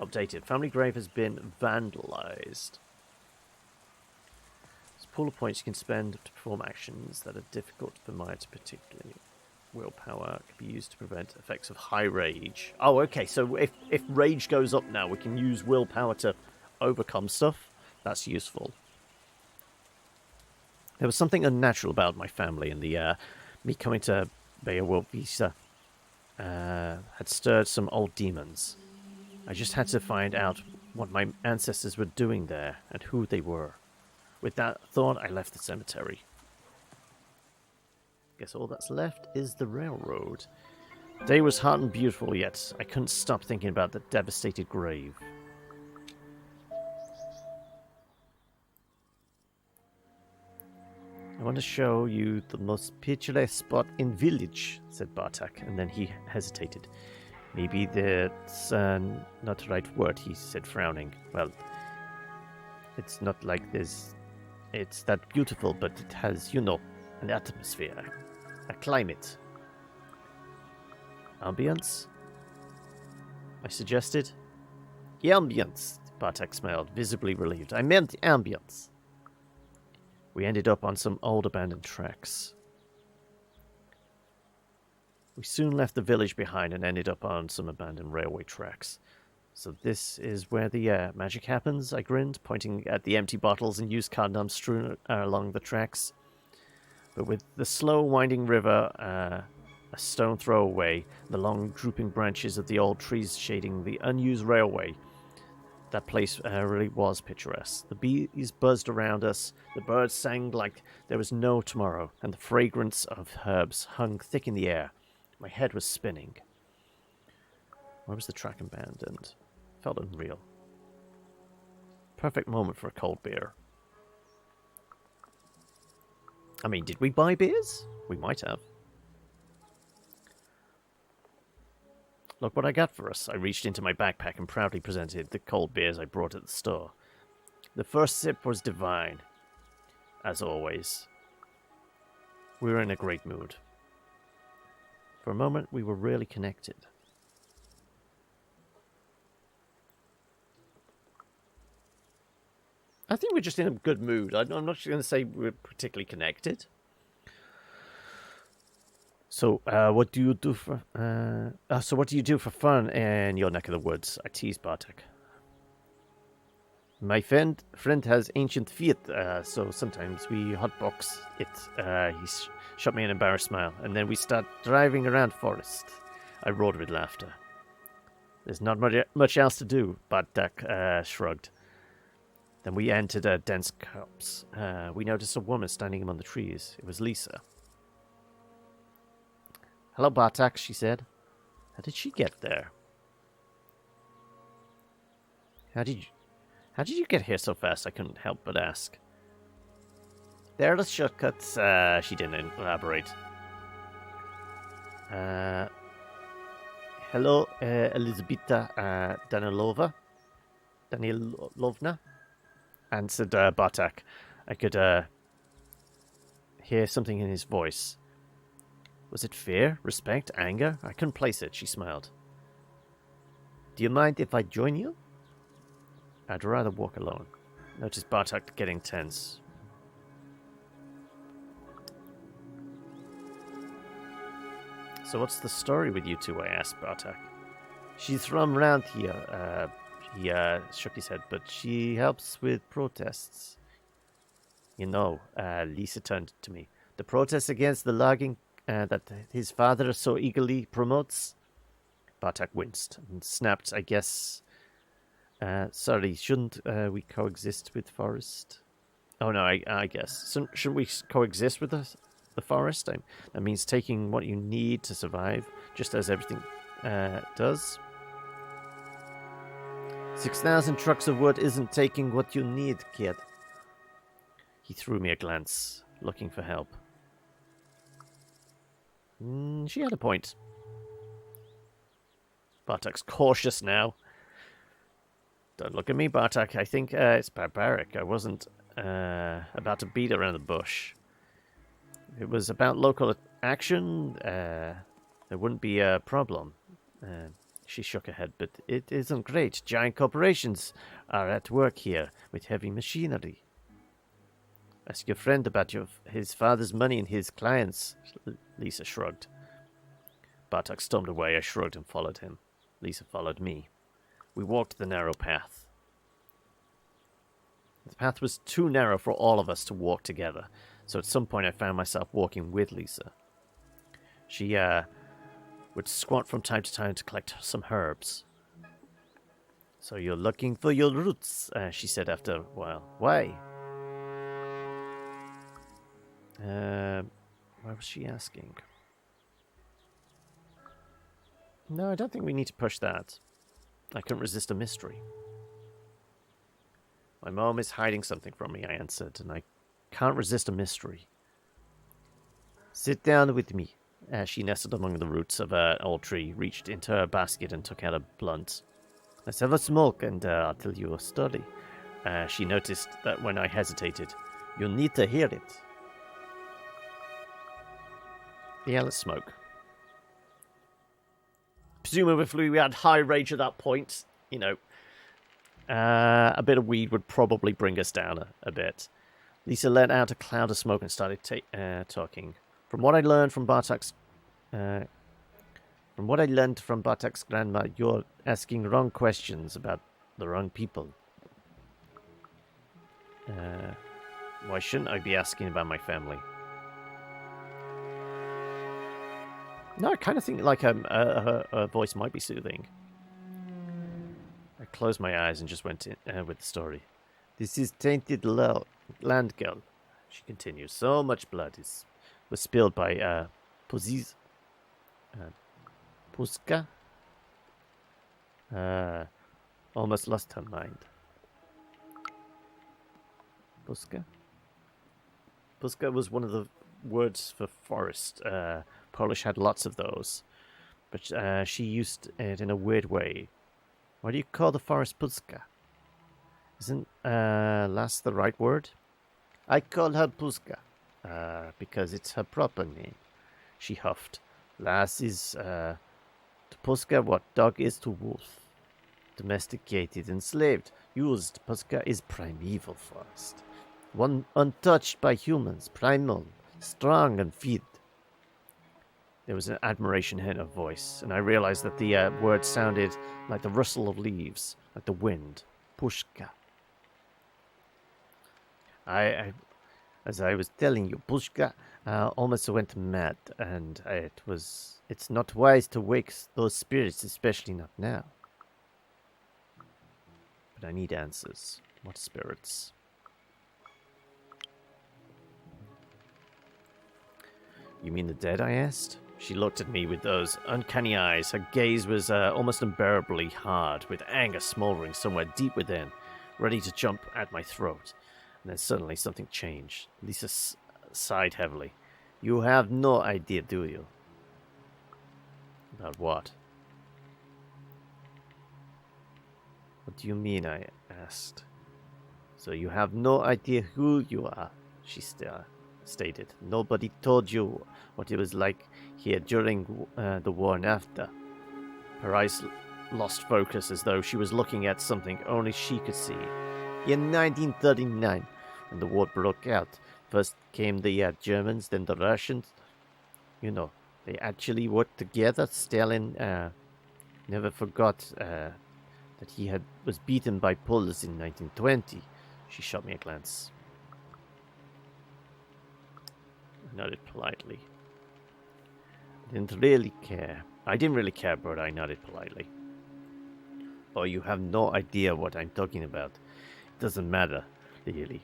Updated. Family grave has been vandalized. There's a pool of points you can spend to perform actions that are difficult for might, particularly willpower can be used to prevent effects of high rage. Oh, okay, so if rage goes up now, we can use willpower to overcome stuff. That's useful. There was something unnatural about my family, and the me coming to Beowulf had stirred some old demons. I just had to find out what my ancestors were doing there and who they were. With that thought, I left the cemetery. Guess all that's left is the railroad. The day was hot and beautiful, yet I couldn't stop thinking about the devastated grave. I want to show you the most picturesque spot in village, said Bartek, and then he hesitated. Maybe that's not the right word, he said, frowning. Well, it's not like this. It's that beautiful, but it has, an atmosphere, a climate. Ambience? I suggested. Ambience, Bartek smiled, visibly relieved. I meant ambience. We ended up on some old abandoned tracks. We soon left the village behind and ended up on some abandoned railway tracks. So this is where the magic happens, I grinned, pointing at the empty bottles and used condoms strewn along the tracks. But with the slow winding river a stone throw away, the long drooping branches of the old trees shading the unused railway, that place really was picturesque. The bees buzzed around us, the birds sang like there was no tomorrow, and the fragrance of herbs hung thick in the air. My head was spinning. Why was the track abandoned? Felt unreal. Perfect moment for a cold beer. I mean, did we buy beers? We might have. Look what I got for us. I reached into my backpack and proudly presented the cold beers I brought at the store. The first sip was divine. As always. We were in a great mood. For a moment, we were really connected. I think we're just in a good mood. I'm not going to say we're particularly connected. So, what do you do for fun in your neck of the woods? I teased Bartek. My friend has ancient feet, so sometimes we hotbox it. He shot me an embarrassed smile, and then we start driving around forest. I roared with laughter. There's not much else to do, Bartek shrugged. Then we entered a dense copse. We noticed a woman standing among the trees. It was Lisa. Hello, Bartek, she said. How did she get there? How did you get here so fast? I couldn't help but ask. There are the shortcuts. She didn't elaborate. Hello, Elizabeta Danilovna, answered Bartek. I could hear something in his voice. Was it fear, respect, anger? I couldn't place it. She smiled. Do you mind if I join you? I'd rather walk alone. Noticed Bartek getting tense. So what's the story with you two? I asked Bartek. She's from round here. He shook his head, but she helps with protests. You know, Lisa turned to me. The protests against the logging that his father so eagerly promotes? Bartek winced and snapped, I guess. Sorry, shouldn't we coexist with forest? Oh no, I guess. So, shouldn't we coexist with the forest? That means taking what you need to survive, just as everything does. 6,000 trucks of wood isn't taking what you need, kid. He threw me a glance, looking for help. She had a point. Bartek's cautious now. Don't look at me, Bartek. I think it's barbaric. I wasn't about to beat around the bush. If it was about local action, there wouldn't be a problem. She shook her head, but it isn't great. Giant corporations are at work here with heavy machinery. Ask your friend about his father's money and his clients, Lisa shrugged. Bartek stormed away. I shrugged and followed him. Lisa followed me. We walked the narrow path. The path was too narrow for all of us to walk together, so at some point I found myself walking with Lisa. She would squat from time to time to collect some herbs. So you're looking for your roots, she said after a while. Why? What was she asking? No, I don't think we need to push that. I couldn't resist a mystery. My mom is hiding something from me, I answered, and I can't resist a mystery. Sit down with me. She nestled among the roots of an old tree, reached into her basket and took out a blunt. Let's have a smoke and I'll tell you a story. She noticed that when I hesitated, you'll need to hear it. Yeah, let's smoke. Presumably we had high rage at that point. You know, a bit of weed would probably bring us down a bit. Lisa let out a cloud of smoke and started talking. From what I learned from Bartek's grandma, you're asking wrong questions about the wrong people. Why shouldn't I be asking about my family? No, I kind of think like her voice might be soothing. I closed my eyes and just went in with the story. This is tainted land, girl, she continues. So much blood was spilled by Puska. Almost lost her mind. Puska? Puska was one of the words for forest. Polish had lots of those, but she used it in a weird way. Why do you call the forest Puska? Isn't Lass the right word? I call her Puska because it's her proper name. She huffed. Lass is to Puska what dog is to wolf. Domesticated, enslaved, used. Puska is primeval forest. One untouched by humans, primal, strong and fit. There was an admiration in her voice, and I realized that the word sounded like the rustle of leaves, like the wind. Pushka. As I was telling you, Pushka almost went mad, and it's not wise to wake those spirits, especially not now. But I need answers. What spirits? You mean the dead, I asked? She looked at me with those uncanny eyes. Her gaze was almost unbearably hard, with anger smoldering somewhere deep within, ready to jump at my throat. And then suddenly something changed. Lisa sighed heavily. You have no idea, do you? About what? What do you mean, I asked. So you have no idea who you are, she stated. Nobody told you what it was like here during the war and after. Her eyes lost focus as though she was looking at something only she could see. In 1939, when the war broke out, first came the Germans, then the Russians. You know, They actually worked together. Stalin never forgot that he was beaten by Poles in 1920. She shot me a glance. I nodded politely. I didn't really care. But I nodded politely. Oh, you have no idea what I'm talking about. It doesn't matter, really.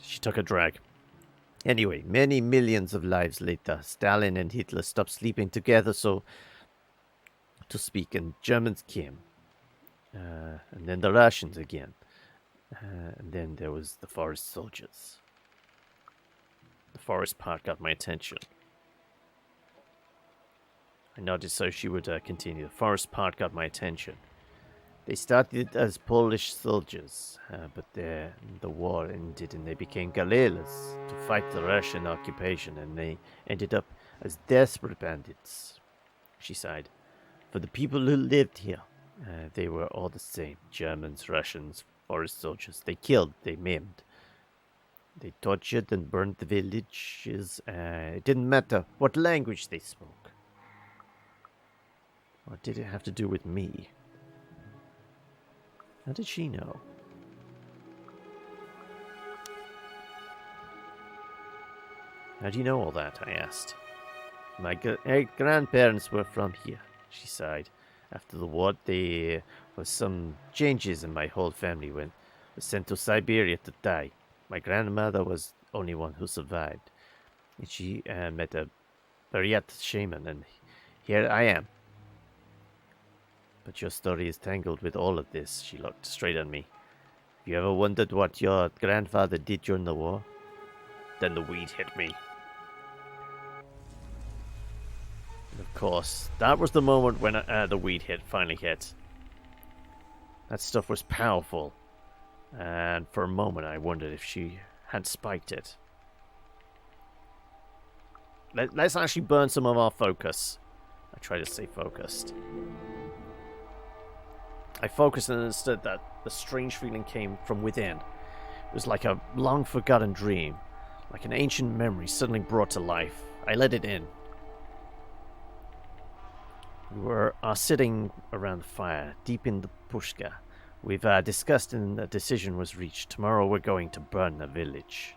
She took a drag. Anyway, many millions of lives later, Stalin and Hitler stopped sleeping together, so to speak, and Germans came. And then the Russians again. And then there was the forest soldiers. The forest part got my attention. I nodded so she would continue. The forest part got my attention. They started as Polish soldiers, but the war ended and they became guerrillas to fight the Russian occupation, and they ended up as desperate bandits. She sighed. For the people who lived here, they were all the same. Germans, Russians, forest soldiers. They killed, they maimed. They tortured and burned the villages. It didn't matter what language they spoke. What did it have to do with me? How did she know? How do you know all that? I asked. My grandparents were from here, she sighed. After the war, there was some changes and my whole family was sent to Siberia to die. My grandmother was the only one who survived. And she met a Buryat shaman, and here I am. But your story is tangled with all of this. She looked straight at me. Have you ever wondered what your grandfather did during the war? Then the weed hit me. And of course, that was the moment when the weed finally hit. That stuff was powerful. And for a moment I wondered if she had spiked it. Let's actually burn some of our focus. I try to stay focused. I focused and understood that the strange feeling came from within. It was like a long-forgotten dream, like an ancient memory suddenly brought to life. I let it in. We are sitting around the fire, deep in the pushka. We've discussed and a decision was reached. Tomorrow we're going to burn the village.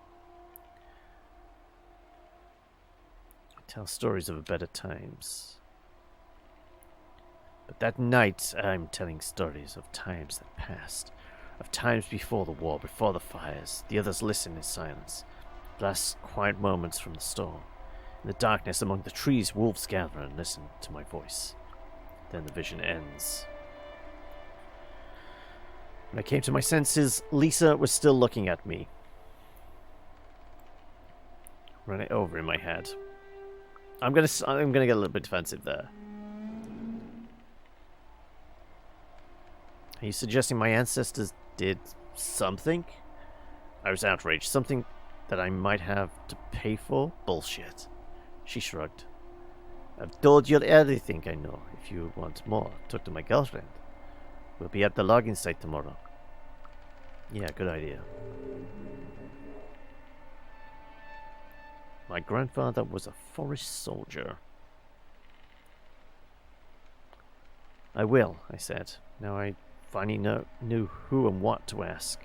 I tell stories of better times. But that night, I'm telling stories of times that passed, of times before the war, before the fires. The others listen in silence. Last quiet moments from the storm. In the darkness among the trees, wolves gather and listen to my voice. Then the vision ends. When I came to my senses, Lisa was still looking at me. Run it over in my head. I'm gonna get a little bit defensive there. Are you suggesting my ancestors did something? I was outraged. Something that I might have to pay for? Bullshit. She shrugged. I've told you everything I know. If you want more, talk to my girlfriend. We'll be at the logging site tomorrow. Yeah, good idea. My grandfather was a forest soldier. I will, I said. Now I finally knew who and what to ask.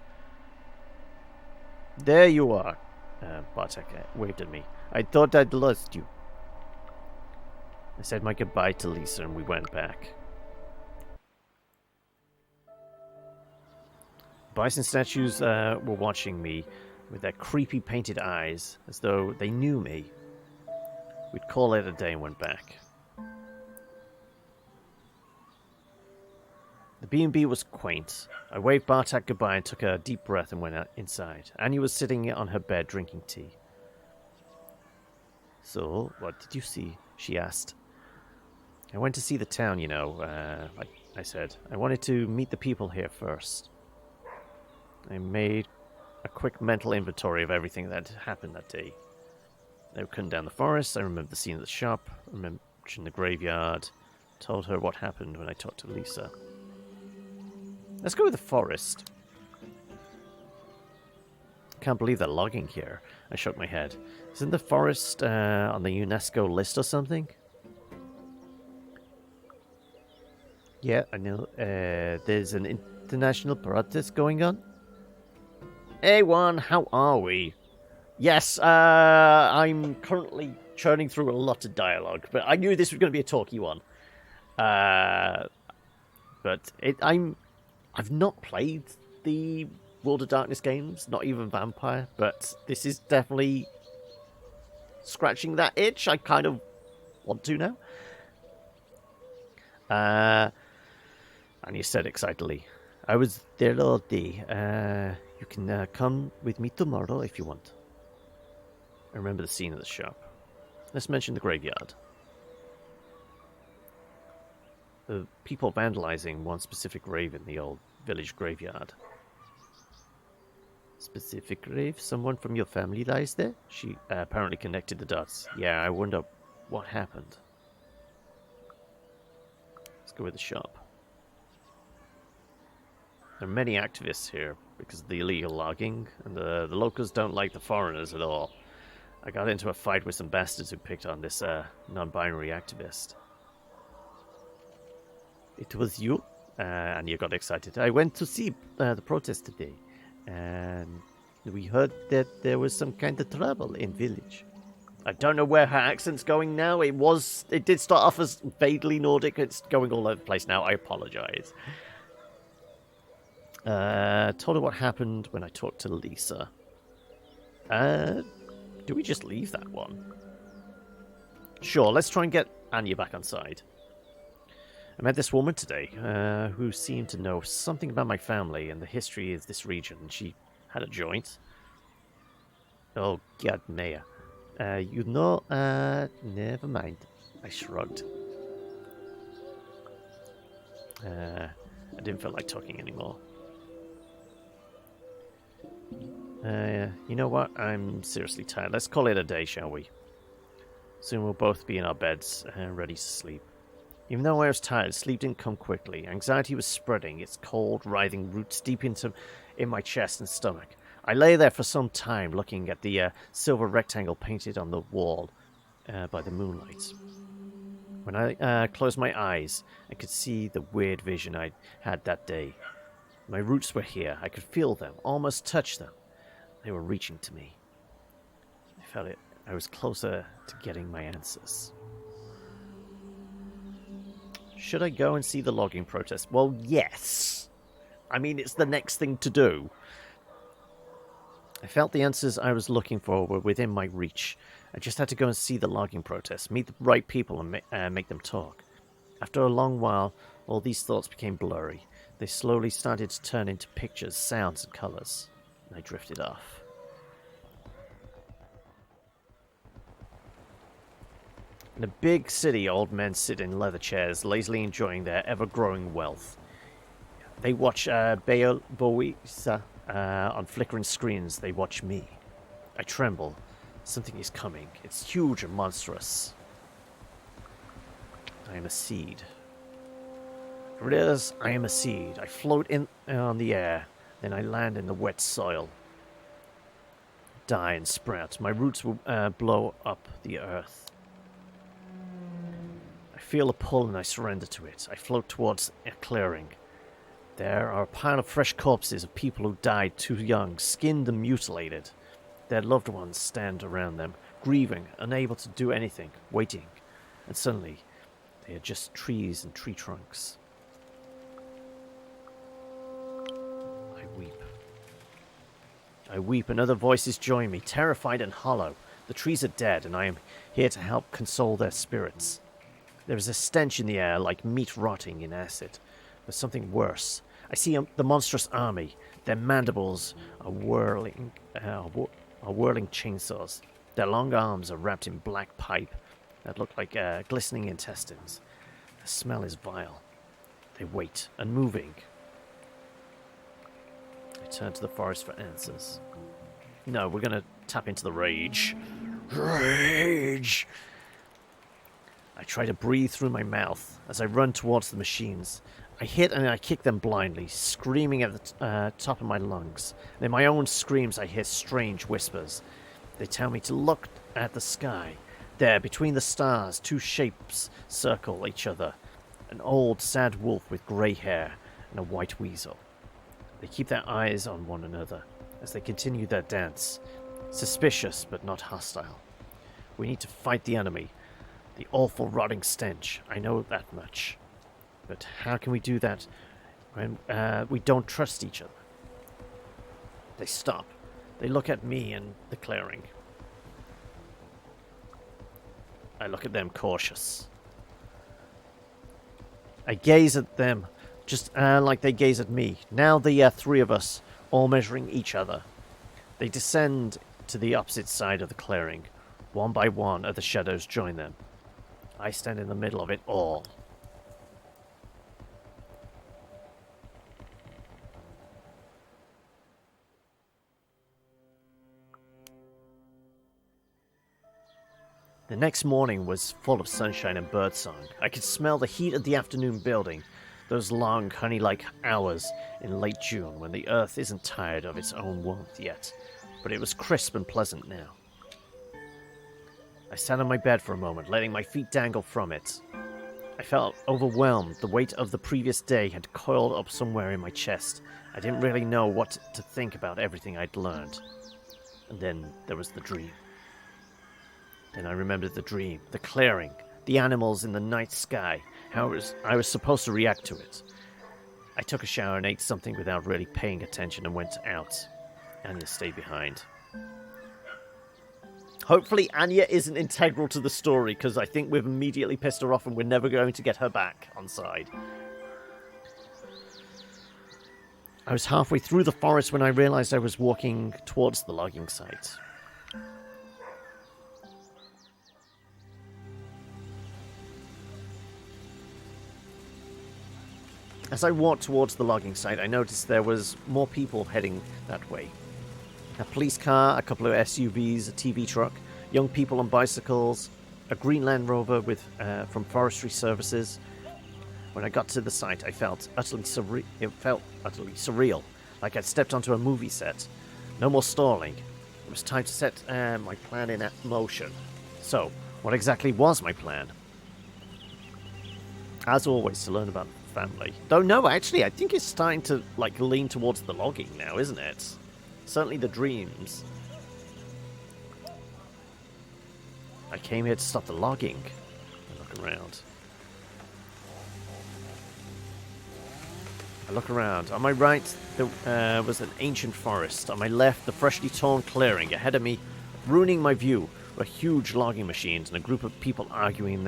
There you are, Bartek waved at me. I thought I'd lost you. I said my goodbye to Lisa and we went back. Bison statues were watching me with their creepy painted eyes, as though they knew me. We'd call it a day and went back. The B&B was quaint. I waved Bartek goodbye and took a deep breath and went inside. Annie was sitting on her bed drinking tea. So, what did you see? She asked. I went to see the town, you know, I said. I wanted to meet the people here first. I made a quick mental inventory of everything that happened that day. They were cutting down the forest. I remembered the scene at the shop. I remembered the graveyard. Told her what happened when I talked to Lisa. Let's go with the forest. Can't believe they're logging here. I shook my head. Isn't the forest on the UNESCO list or something? Yeah, I know. There's an international protest going on. Hey, Juan, how are we? Yes, I'm currently churning through a lot of dialogue, but I knew this was going to be a talky one. Uh, but I've not played the World of Darkness games, not even Vampire, but this is definitely scratching that itch. I kind of want to now. And you said excitedly, I was there all day. You can come with me tomorrow if you want. I remember the scene at the shop. Let's mention the graveyard. The people vandalizing one specific grave in the old village graveyard. Specific grave? Someone from your family lies there? She apparently connected the dots. Yeah, I wonder what happened. Let's go with the shop. There are many activists here because of the illegal logging, and the locals don't like the foreigners at all. I got into a fight with some bastards who picked on this non-binary activist. It was you? And you got excited. I went to see the protest today, and we heard that there was some kind of trouble in village. I don't know where her accent's going now. It did start off as vaguely Nordic. It's going all over the place now. I apologize. Told her what happened when I talked to Lisa. Do we just leave that one? Sure, let's try and get Anya back on side. I met this woman today, who seemed to know something about my family and the history of this region. She had a joint. Oh, God, Maya. Never mind. I shrugged. I didn't feel like talking anymore. You know what? I'm seriously tired. Let's call it a day, shall we? Soon we'll both be in our beds and ready to sleep. Even though I was tired, sleep didn't come quickly. Anxiety was spreading, its cold, writhing roots deep in my chest and stomach. I lay there for some time, looking at the silver rectangle painted on the wall by the moonlight. When I closed my eyes, I could see the weird vision I had that day. My roots were here. I could feel them, almost touch them. They were reaching to me. I felt it. I was closer to getting my answers. Should I go and see the logging protest? Well, yes. I mean, it's the next thing to do. I felt the answers I was looking for were within my reach. I just had to go and see the logging protest, meet the right people, and make them talk. After a long while, all these thoughts became blurry. They slowly started to turn into pictures, sounds, and colors. And I drifted off. In a big city, old men sit in leather chairs, lazily enjoying their ever-growing wealth. They watch Boisa on flickering screens. They watch me. I tremble. Something is coming. It's huge and monstrous. I am a seed. For it is, I am a seed. I float on the air, then I land in the wet soil. Die and sprout. My roots will blow up the earth. I feel a pull and I surrender to it. I float towards a clearing. There are a pile of fresh corpses of people who died too young, skinned and mutilated. Their loved ones stand around them, grieving, unable to do anything, waiting. And suddenly, they are just trees and tree trunks. I weep. I weep, and other voices join me, terrified and hollow. The trees are dead, and I am here to help console their spirits. There is a stench in the air, like meat rotting in acid. But something worse. I see the monstrous army. Their mandibles are whirling chainsaws. Their long arms are wrapped in black pipe that look like glistening intestines. The smell is vile. They wait, unmoving. I turn to the forest for answers. No, we're going to tap into the rage. Rage! I try to breathe through my mouth as I run towards the machines. I hit and I kick them blindly, screaming at the top of my lungs. And in my own screams, I hear strange whispers. They tell me to look at the sky. There, between the stars, two shapes circle each other. An old, sad wolf with grey hair and a white weasel. They keep their eyes on one another as they continue their dance. Suspicious, but not hostile. We need to fight the enemy. The awful rotting stench. I know that much. But how can we do that when we don't trust each other? They stop. They look at me and the clearing. I look at them cautious. I gaze at them just like they gaze at me. Now the three of us, all measuring each other. They descend to the opposite side of the clearing. One by one, other shadows join them. I stand in the middle of it all. The next morning was full of sunshine and birdsong. I could smell the heat of the afternoon building, those long, honey-like hours in late June when the earth isn't tired of its own warmth yet, but it was crisp and pleasant now. I sat on my bed for a moment, letting my feet dangle from it. I felt overwhelmed. The weight of the previous day had coiled up somewhere in my chest. I didn't really know what to think about everything I'd learned. And then there was the dream. Then I remembered the dream, the clearing, the animals in the night sky, how I was supposed to react to it. I took a shower and ate something without really paying attention and went out. Anya stayed behind. Hopefully Anya isn't integral to the story, because I think we've immediately pissed her off and we're never going to get her back on side. I was halfway through the forest when I realized I was walking towards the logging site. As I walked towards the logging site, I noticed there was more people heading that way. A police car, a couple of SUVs, a TV truck, young people on bicycles, a green Land Rover from Forestry Services. When I got to the site, I felt utterly surreal, like I'd stepped onto a movie set. No more stalling. It was time to set my plan in motion. So, what exactly was my plan? As always, to learn about family. Though no, actually, I think it's starting to lean towards the logging now, isn't it? Certainly the dreams. I came here to stop the logging. I look around. On my right, there was an ancient forest. On my left, the freshly torn clearing. Ahead of me, ruining my view, were huge logging machines and a group of people arguing in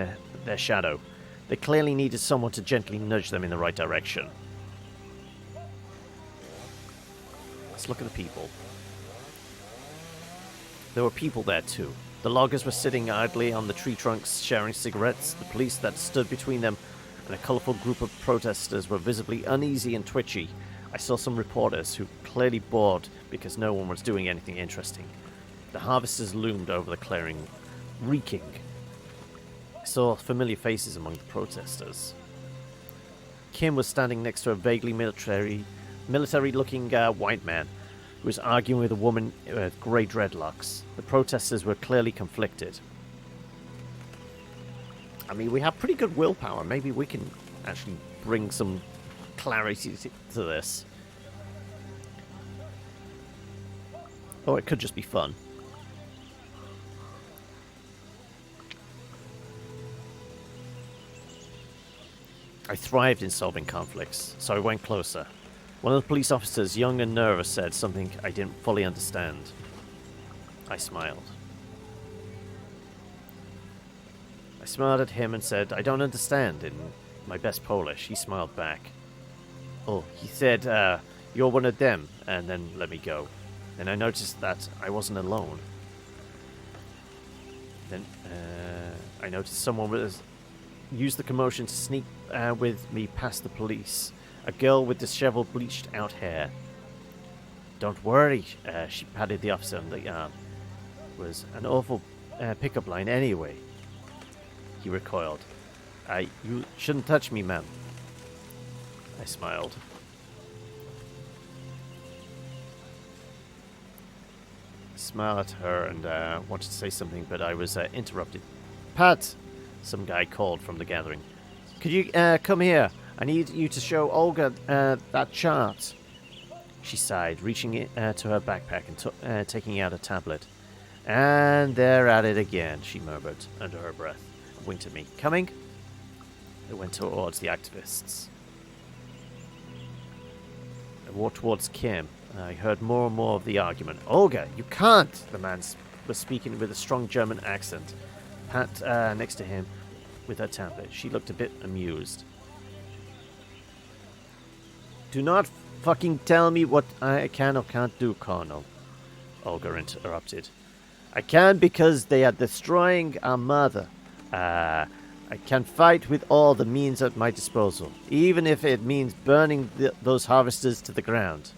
their shadow. They clearly needed someone to gently nudge them in the right direction. Let's look at the people. There were people there too. The loggers were sitting idly on the tree trunks, sharing cigarettes. The police that stood between them and a colourful group of protesters were visibly uneasy and twitchy. I saw some reporters who clearly bored because no one was doing anything interesting. The harvesters loomed over the clearing, reeking. I saw familiar faces among the protesters. Kim was standing next to a vaguely military-looking white man who was arguing with a woman with grey dreadlocks. The protesters were clearly conflicted. I mean, we have pretty good willpower. Maybe we can actually bring some clarity to this. Or it could just be fun. I thrived in solving conflicts, so I went closer. One of the police officers, young and nervous, said something I didn't fully understand. I smiled. I smiled at him and said, "I don't understand," in my best Polish. He smiled back. Oh, he said, "You're one of them," and then let me go. Then I noticed that I wasn't alone. Then I noticed someone was used the commotion to sneak with me past the police. A girl with disheveled, bleached-out hair. "Don't worry," she patted the officer on the arm. It was an awful pickup line anyway. He recoiled. "You shouldn't touch me, ma'am." I smiled. I smiled at her and wanted to say something, but I was interrupted. "Pat!" some guy called from the gathering. Could you come here? I need you to show Olga that chart. She sighed, reaching to her backpack and taking out a tablet. And they're at it again, she murmured under her breath, and winked at me. Coming? They went towards the activists. I walked towards Kim, and I heard more and more of the argument. Olga, you can't! The man was speaking with a strong German accent. Pat next to him with her tablet. She looked a bit amused. Do not fucking tell me what I can or can't do, Colonel. Olga interrupted. I can because they are destroying our mother. I can fight with all the means at my disposal, even if it means burning those harvesters to the ground.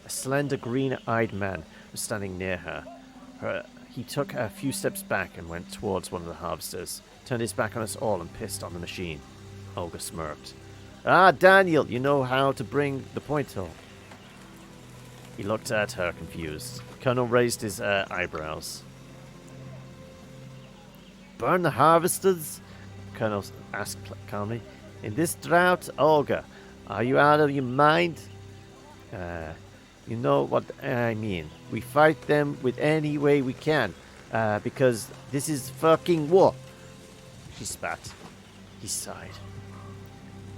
A slender, green-eyed man was standing near her. He took a few steps back and went towards one of the harvesters, turned his back on us all and pissed on the machine. Olga smirked. Ah, Daniel, you know how to bring the point home. He looked at her, confused. Colonel raised his eyebrows. Burn the harvesters? Colonel asked calmly. In this drought, Olga, are you out of your mind? You know what I mean. We fight them with any way we can, because this is fucking war. She spat. He sighed.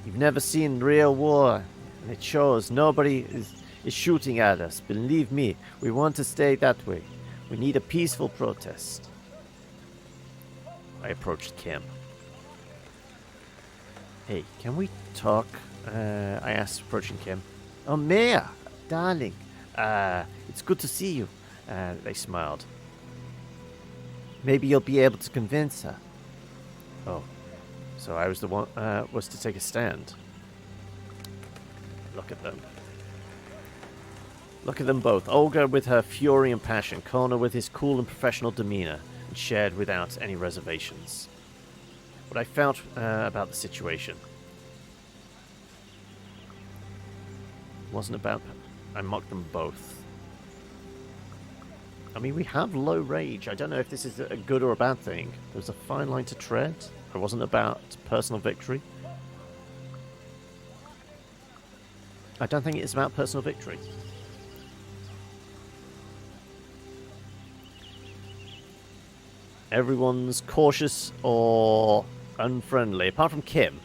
You've never seen real war, and it shows. Nobody is shooting at us. Believe me, we want to stay that way. We need a peaceful protest. I approached Kim. Hey, can we talk? I asked, approaching Kim. Oh, Maya, darling. It's good to see you. They smiled. Maybe you'll be able to convince her. Oh, so I was the one was to take a stand. Look at them. Look at them both. Olga with her fury and passion, Connor with his cool and professional demeanor, and shared without any reservations what I felt about the situation. It wasn't about... I mocked them both. I mean, we have low rage. I don't know if this is a good or a bad thing. There's a fine line to tread. It wasn't about personal victory. I don't think it's about personal victory. Everyone's cautious or unfriendly, apart from Kim.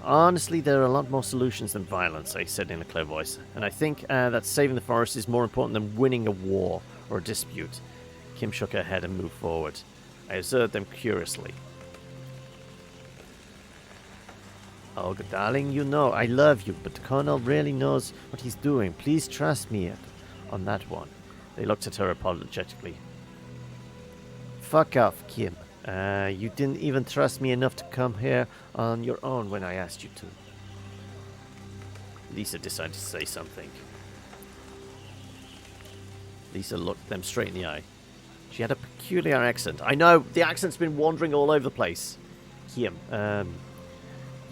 Honestly, there are a lot more solutions than violence, I said in a clear voice. And I think that saving the forest is more important than winning a war or a dispute. Kim shook her head and moved forward. I observed them curiously. Olga, darling, you know I love you, but the Colonel really knows what he's doing. Please trust me on that one. They looked at her apologetically. Fuck off, Kim. You didn't even trust me enough to come here on your own when I asked you to. Lisa decided to say something. Lisa looked them straight in the eye. She had a peculiar accent. I know, the accent's been wandering all over the place. Kim,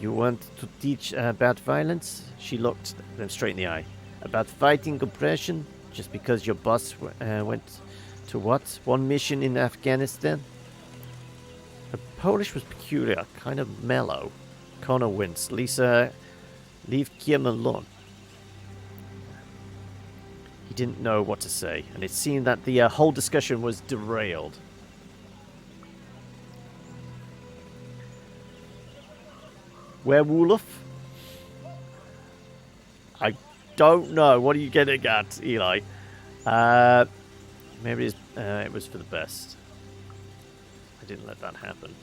you want to teach about violence? She looked them straight in the eye. About fighting oppression? Just because your boss went to what? One mission in Afghanistan? Her Polish was peculiar, kind of mellow. Connor winced. Lisa, leave Kim alone. He didn't know what to say, and it seemed that the whole discussion was derailed. Werewolf? I don't know. What are you getting at, Eli? Maybe it was for the best. I didn't let that happen.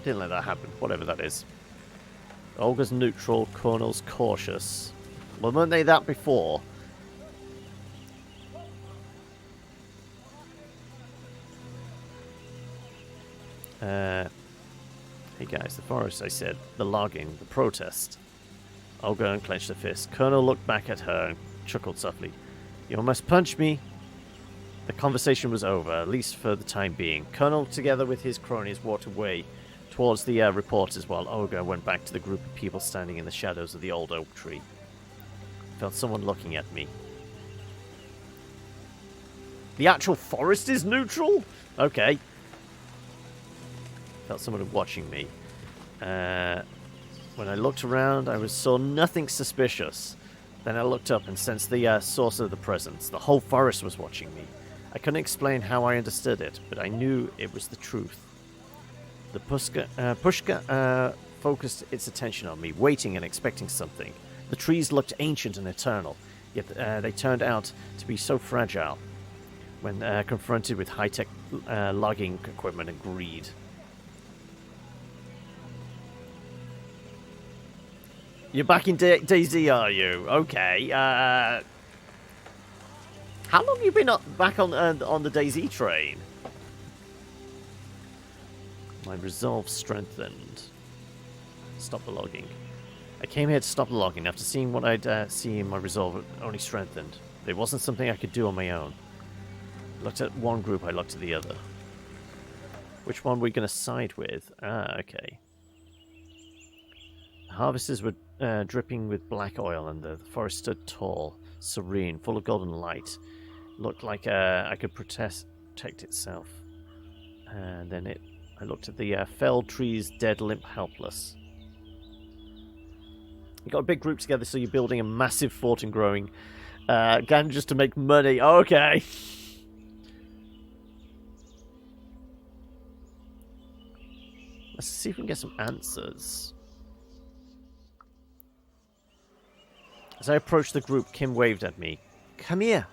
Didn't let that happen. Whatever that is. Olga's neutral, Colonel's cautious. Well, weren't they that before? Hey guys, the forest, I said. The logging, the protest. Olga unclenched her fist. Colonel looked back at her and chuckled softly. You almost punched me. The conversation was over, at least for the time being. Colonel, together with his cronies, walked away towards the reporters while Olga went back to the group of people standing in the shadows of the old oak tree. I felt someone looking at me. The actual forest is neutral? Okay. Felt someone watching me. When I looked around, I saw nothing suspicious. Then I looked up and sensed the source of the presence. The whole forest was watching me. I couldn't explain how I understood it, but I knew it was the truth. The Pushka focused its attention on me, waiting and expecting something. The trees looked ancient and eternal, yet they turned out to be so fragile when confronted with high-tech logging equipment and greed. You're back in DayZ, are you? Okay. How long have you been back on the DayZ train? My resolve strengthened. Stop the logging. I came here to stop the logging. After seeing what I'd seen, my resolve only strengthened. But it wasn't something I could do on my own. I looked at one group, I looked at the other. Which one were we going to side with? Ah, okay. The harvesters were dripping with black oil, and the forest stood tall, serene, full of golden light. Looked like I could protect itself. And then I looked at the felled trees, dead, limp, helpless. You got a big group together, so you're building a massive fort and growing again just to make money. Okay. Let's see if we can get some answers. As I approached the group, Kim waved at me. Come here.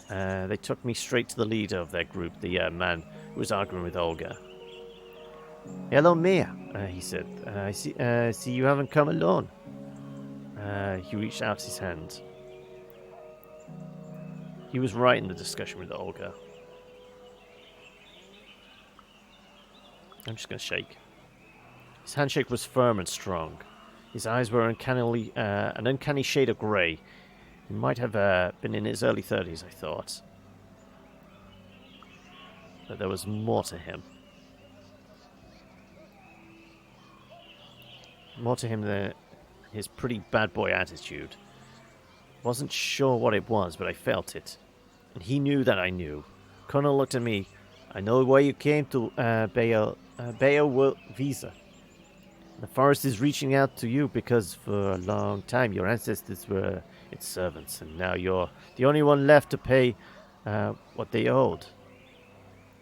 They took me straight to the leader of their group, the man who was arguing with Olga. Hello, Mia, he said. I see you haven't come alone. He reached out his hand. He was right in the discussion with Olga. I'm just going to shake. His handshake was firm and strong. His eyes were an uncanny shade of grey. He might have been in his early 30s, I thought. But there was more to him. More to him than his pretty bad boy attitude. Wasn't sure what it was, but I felt it. And he knew that I knew. Colonel looked at me. I know why you came to Bayo Visa. The forest is reaching out to you because for a long time your ancestors were its servants, and now you're the only one left to pay what they owed.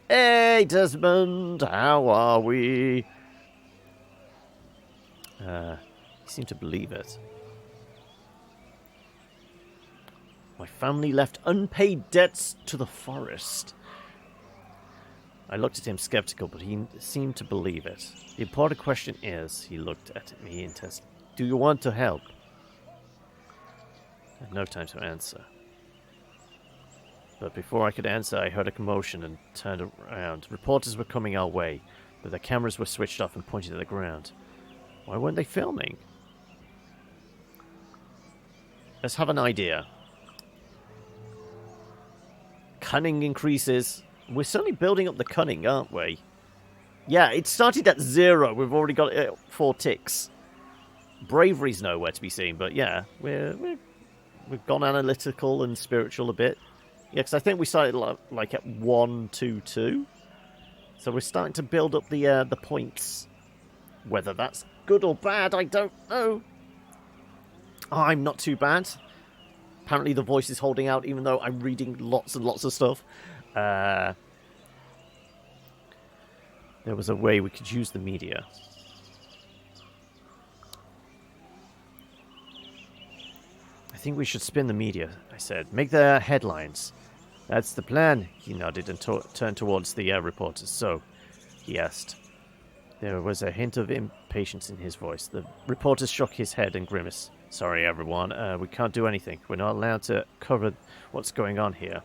Hey, Desmond, how are we? He seemed to believe it. My family left unpaid debts to the forest. I looked at him skeptical, but he seemed to believe it. The important question is, he looked at me intensely, do you want to help? I had no time to answer. But before I could answer, I heard a commotion and turned around. Reporters were coming our way, but their cameras were switched off and pointed at the ground. Why weren't they filming? Let's have an idea. Cunning increases. We're certainly building up the cunning, aren't we? Yeah, it started at 0. We've already got 4 ticks. Bravery's nowhere to be seen, but yeah, we've gone analytical and spiritual a bit. Yeah, because I think we started like at 1, 2, 2. So we're starting to build up the points. Whether that's good or bad, I don't know. Oh, I'm not too bad. Apparently the voice is holding out, even though I'm reading lots and lots of stuff. There was a way we could use the media. I think we should spin the media, I said. Make the headlines. That's the plan, he nodded and turned towards the reporters. So, he asked. There was a hint of impatience in his voice. The reporter shook his head and grimaced. Sorry, everyone. We can't do anything. We're not allowed to cover what's going on here.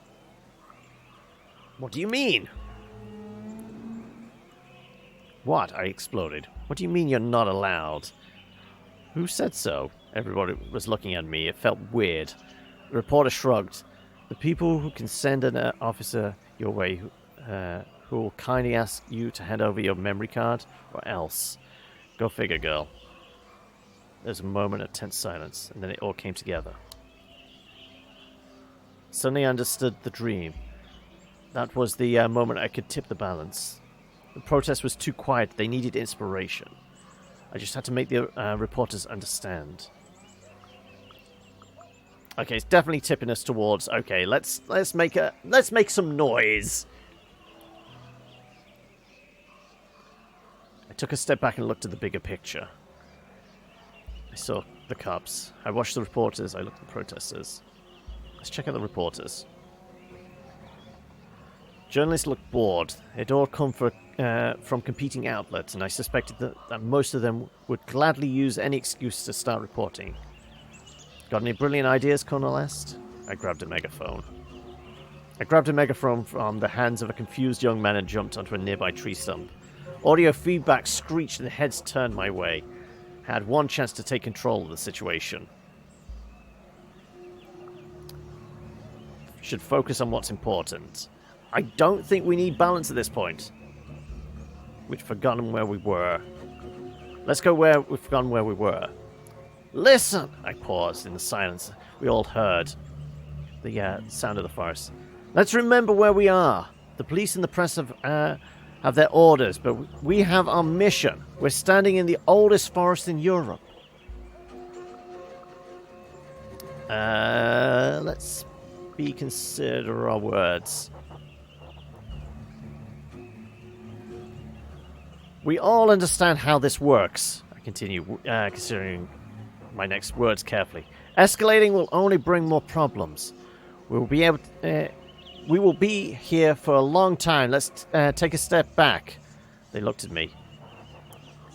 What do you mean? What? I exploded. What do you mean you're not allowed? Who said so? Everybody was looking at me. It felt weird. The reporter shrugged. The people who can send an officer your way who will kindly ask you to hand over your memory card, or else. Go figure, girl. There's a moment of tense silence, and then it all came together. Suddenly I understood the dream. That was the moment I could tip the balance. The protest was too quiet. They needed inspiration. I just had to make the reporters understand. Okay, it's definitely tipping us towards. Okay, let's make some noise. I took a step back and looked at the bigger picture. I saw the cops. I watched the reporters. I looked at the protesters. Let's check out the reporters. Journalists looked bored. They'd all come from competing outlets, and I suspected that most of them would gladly use any excuse to start reporting. Got any brilliant ideas, Colonel asked? I grabbed a megaphone. I grabbed a megaphone from the hands of a confused young man and jumped onto a nearby tree stump. Audio feedback screeched and heads turned my way. I had one chance to take control of the situation. Should focus on what's important. I don't think we need balance at this point. We'd forgotten where we were. Let's go where we've forgotten where we were. Listen! I paused in the silence. We all heard the sound of the forest. Let's remember where we are. The police and the press have their orders, but we have our mission. We're standing in the oldest forest in Europe. Let's be consider our words. We all understand how this works. I continue, considering my next words carefully. Escalating will only bring more problems. We will be here for a long time. Let's take a step back. They looked at me.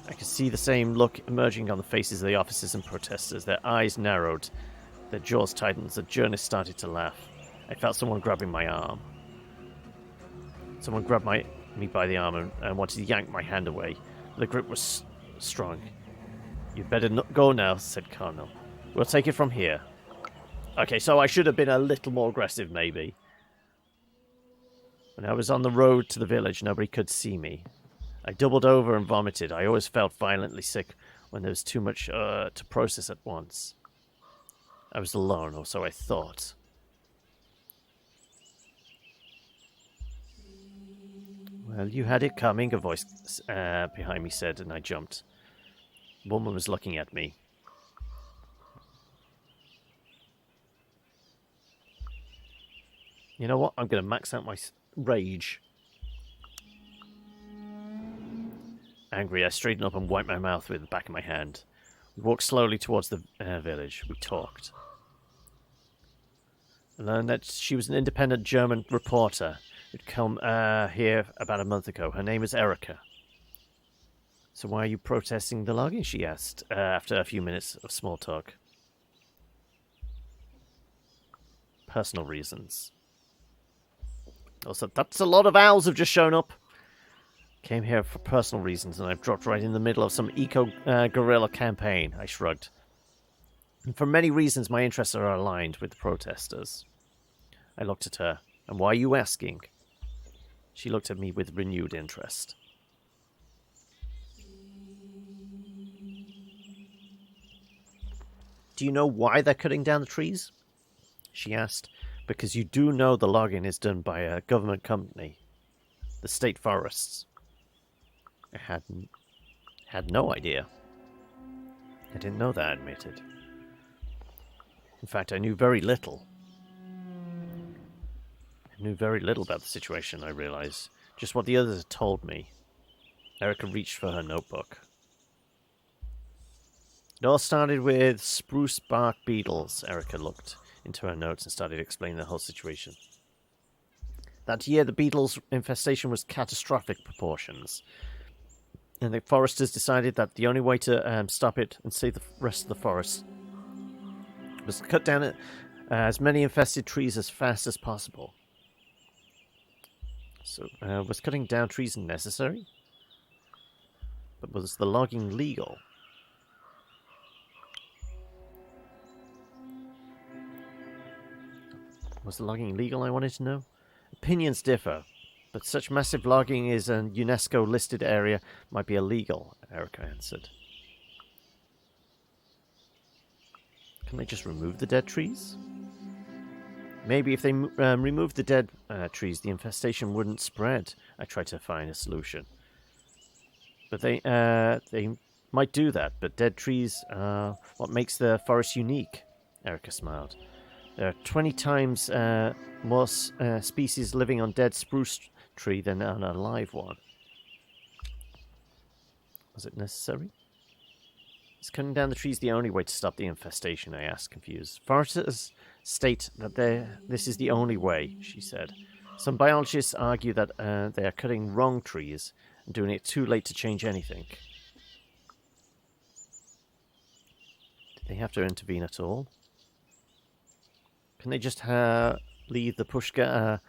I could see the same look emerging on the faces of the officers and protesters. Their eyes narrowed. Their jaws tightened. The journalists started to laugh. I felt someone grabbing my arm. Someone grabbed me by the arm and wanted to yank my hand away. The grip was strong. You'd better go now, said Colonel. We'll take it from here. Okay, so I should have been a little more aggressive, maybe. When I was on the road to the village, nobody could see me. I doubled over and vomited. I always felt violently sick when there was too much to process at once. I was alone, or so I thought. Well, you had it coming, a voice behind me said, and I jumped. The woman was looking at me. You know what? I'm going to max out my rage. Angry, I straightened up and wiped my mouth with the back of my hand. We walked slowly towards the village. We talked. I learned that she was an independent German reporter who'd come here about a month ago. Her name is Erica. So why are you protesting the logging? She asked after a few minutes of small talk. Personal reasons. Also, that's a lot of owls have just shown up. Came here for personal reasons, and I've dropped right in the middle of some eco-guerrilla campaign. I shrugged. And for many reasons, my interests are aligned with the protesters. I looked at her. And why are you asking? She looked at me with renewed interest. Do you know why they're cutting down the trees? She asked. Because you do know the logging is done by a government company. The state forests. I had no idea. I didn't know that, I admitted. In fact, I knew very little. I knew very little about the situation, I realized. Just what the others had told me. Erica reached for her notebook. It all started with spruce bark beetles. Erica looked into her notes and started explaining the whole situation. That year, the beetles' infestation was catastrophic proportions. And the foresters decided that the only way to stop it and save the rest of the forest was to cut down as many infested trees as fast as possible. So, was cutting down trees necessary? But was the logging legal? Was the logging legal, I wanted to know? Opinions differ, but such massive logging is a UNESCO-listed area might be illegal, Erica answered. Can they just remove the dead trees? Maybe if they removed the dead trees, the infestation wouldn't spread. I tried to find a solution. But they might do that, but dead trees are what makes the forest unique, Erica smiled. There are 20 times more species living on dead spruce tree than on a live one. Was it necessary? Is cutting down the trees the only way to stop the infestation? I asked, confused. Foresters state that this is the only way, she said. Some biologists argue that they are cutting wrong trees and doing it too late to change anything. Did they have to intervene at all? Can they just leave the Pushka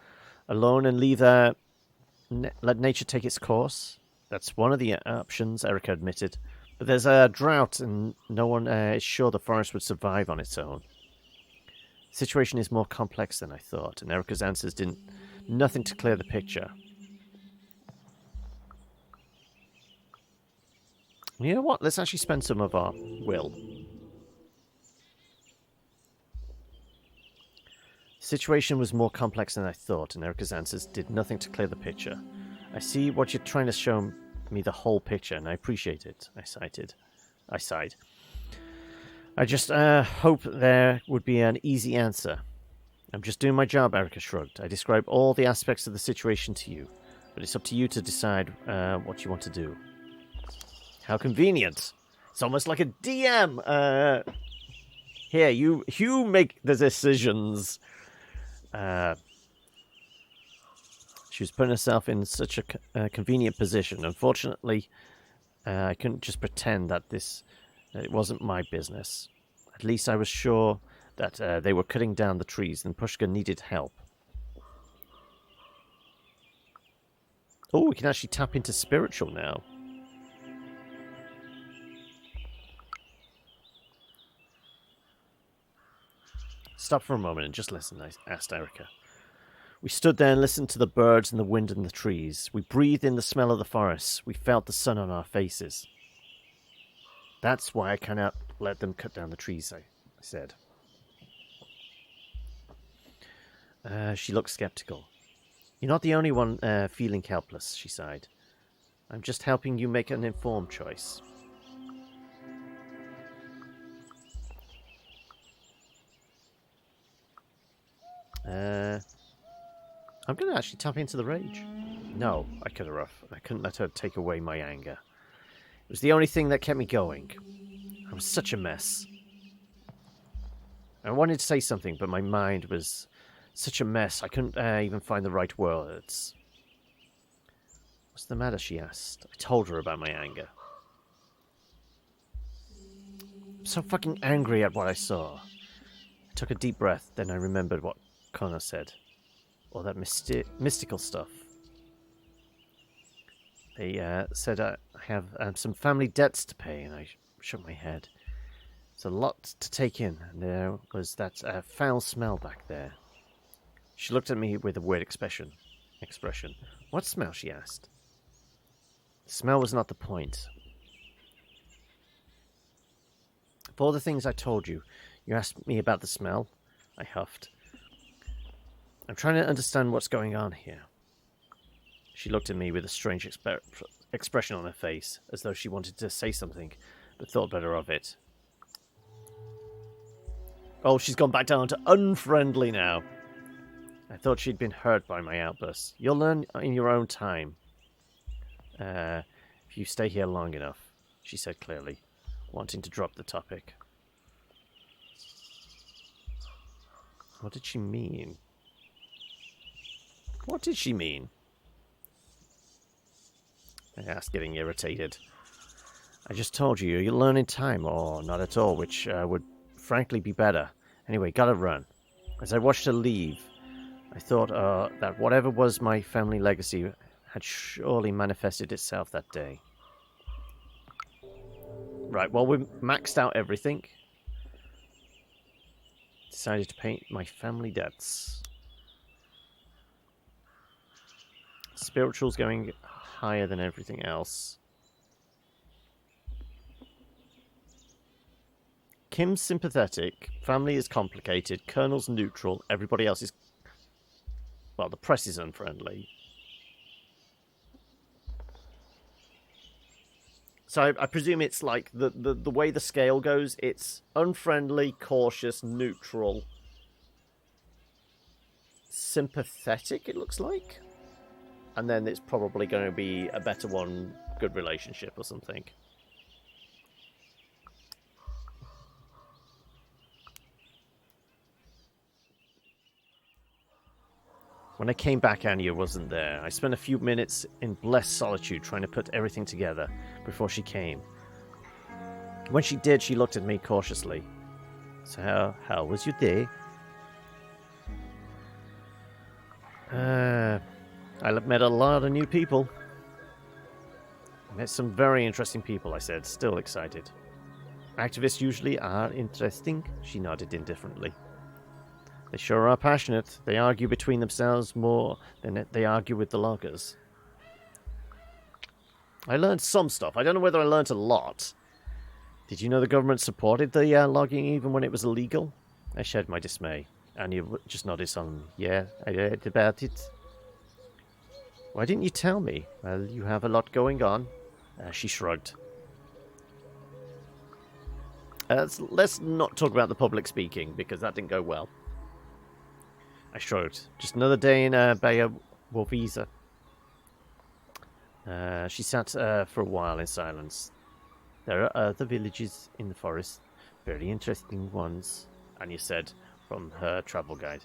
alone and leave let nature take its course? That's one of the options, Erica admitted. But there's a drought and no one is sure the forest would survive on its own. The situation is more complex than I thought, and Erica's answers did nothing to clear the picture. You know what? Let's actually spend some of our will. The situation was more complex than I thought, and Erica's answers did nothing to clear the picture. I see what you're trying to show me, the whole picture, and I appreciate it, I sighed. I just hope there would be an easy answer. I'm just doing my job, Erica shrugged. I describe all the aspects of the situation to you, but it's up to you to decide what you want to do. How convenient. It's almost like a DM. Here, you make the decisions. She was putting herself in such a convenient position. Unfortunately, I couldn't just pretend that it wasn't my business. At least I was sure that they were cutting down the trees and Pushka needed help. Oh, we can actually tap into spiritual now. Stop for a moment and just listen, I asked Erica. We stood there and listened to the birds and the wind and the trees. We breathed in the smell of the forest. We felt the sun on our faces. That's why I cannot let them cut down the trees, I said. She looked skeptical. You're not the only one feeling helpless, she sighed. I'm just helping you make an informed choice. I'm going to actually tap into the rage. No, I cut her off. I couldn't let her take away my anger. It was the only thing that kept me going. I was such a mess. I wanted to say something, but my mind was such a mess I couldn't even find the right words. What's the matter, she asked. I told her about my anger. I'm so fucking angry at what I saw. I took a deep breath, then I remembered what Connor said. All that mystical stuff. They said I have some family debts to pay, and I shook my head. It's a lot to take in, and there was that foul smell back there. She looked at me with a weird expression. What smell? She asked. The smell was not the point. Of all the things I told you, you asked me about the smell? I huffed. I'm trying to understand what's going on here. She looked at me with a strange expression on her face, as though she wanted to say something, but thought better of it. Oh, she's gone back down to unfriendly now. I thought she'd been hurt by my outburst. You'll learn in your own time. If you stay here long enough, she said clearly, wanting to drop the topic. What did she mean? What did she mean? I asked, getting irritated. I just told you, you'll learn in time, or not at all, which would frankly be better. Anyway, gotta run. As I watched her leave, I thought that whatever was my family legacy had surely manifested itself that day. Right, well, we've maxed out everything. Decided to pay my family debts. Spiritual's going higher than everything else. Kim's sympathetic, family is complicated, Colonel's neutral, everybody else is... Well, the press is unfriendly. So I presume it's like the way the scale goes, it's unfriendly, cautious, neutral, sympathetic, it looks like. And then it's probably going to be a better one, good relationship or something. When I came back, Anya wasn't there. I spent a few minutes in blessed solitude trying to put everything together before she came. When she did, she looked at me cautiously. So how was your day? I met a lot of new people. I met some very interesting people, I said, still excited. Activists usually are interesting, she nodded indifferently. They sure are passionate. They argue between themselves more than they argue with the loggers. I learned some stuff. I don't know whether I learned a lot. Did you know the government supported the logging even when it was illegal? I shared my dismay. And you just nodded solemnly. Yeah, I heard about it. Why didn't you tell me? Well, you have a lot going on. She shrugged. Let's not talk about the public speaking, because that didn't go well. I shrugged. Just another day in Werewolf. She sat for a while in silence. There are other villages in the forest, very interesting ones, Anya said from her travel guide.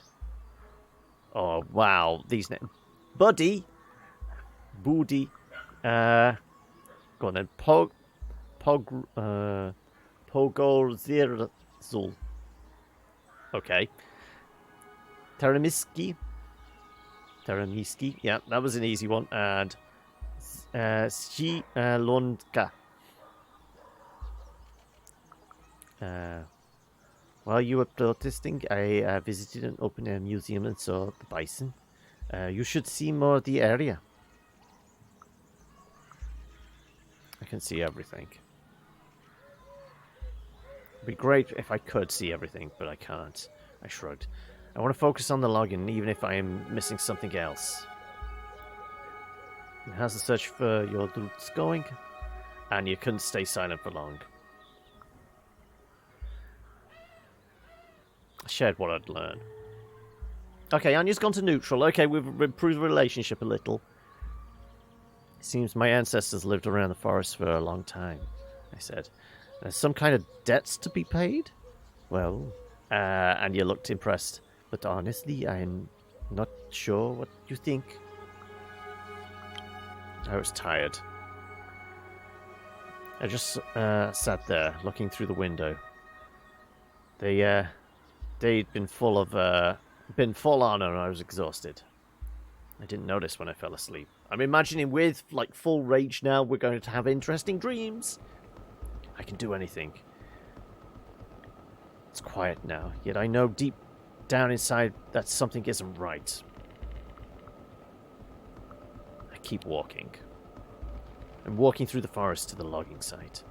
Oh, wow. These names. Buddy. Booty. Go on then. Pogorzirzel. Okay. Teramiski, yeah, that was an easy one. And Lonka. While you were protesting, I visited an open-air museum and saw the bison. You should see more of the area. I can see everything. It'd be great if I could see everything, but I can't. I shrugged. I want to focus on the login, even if I am missing something else. And how's the search for your roots going? And you couldn't stay silent for long. I shared what I'd learned. Okay, Anya's gone to neutral. Okay, we've improved the relationship a little. It seems my ancestors lived around the forest for a long time, I said. There's some kind of debts to be paid? Well, Anya looked impressed. But honestly, I'm not sure what you think. I was tired. I just sat there, looking through the window. They'd been full on, and I was exhausted. I didn't notice when I fell asleep. I'm imagining with, like, full rage now, we're going to have interesting dreams. I can do anything. It's quiet now, yet I know deep down inside that something isn't right. I keep walking. I'm walking through the forest to the logging site.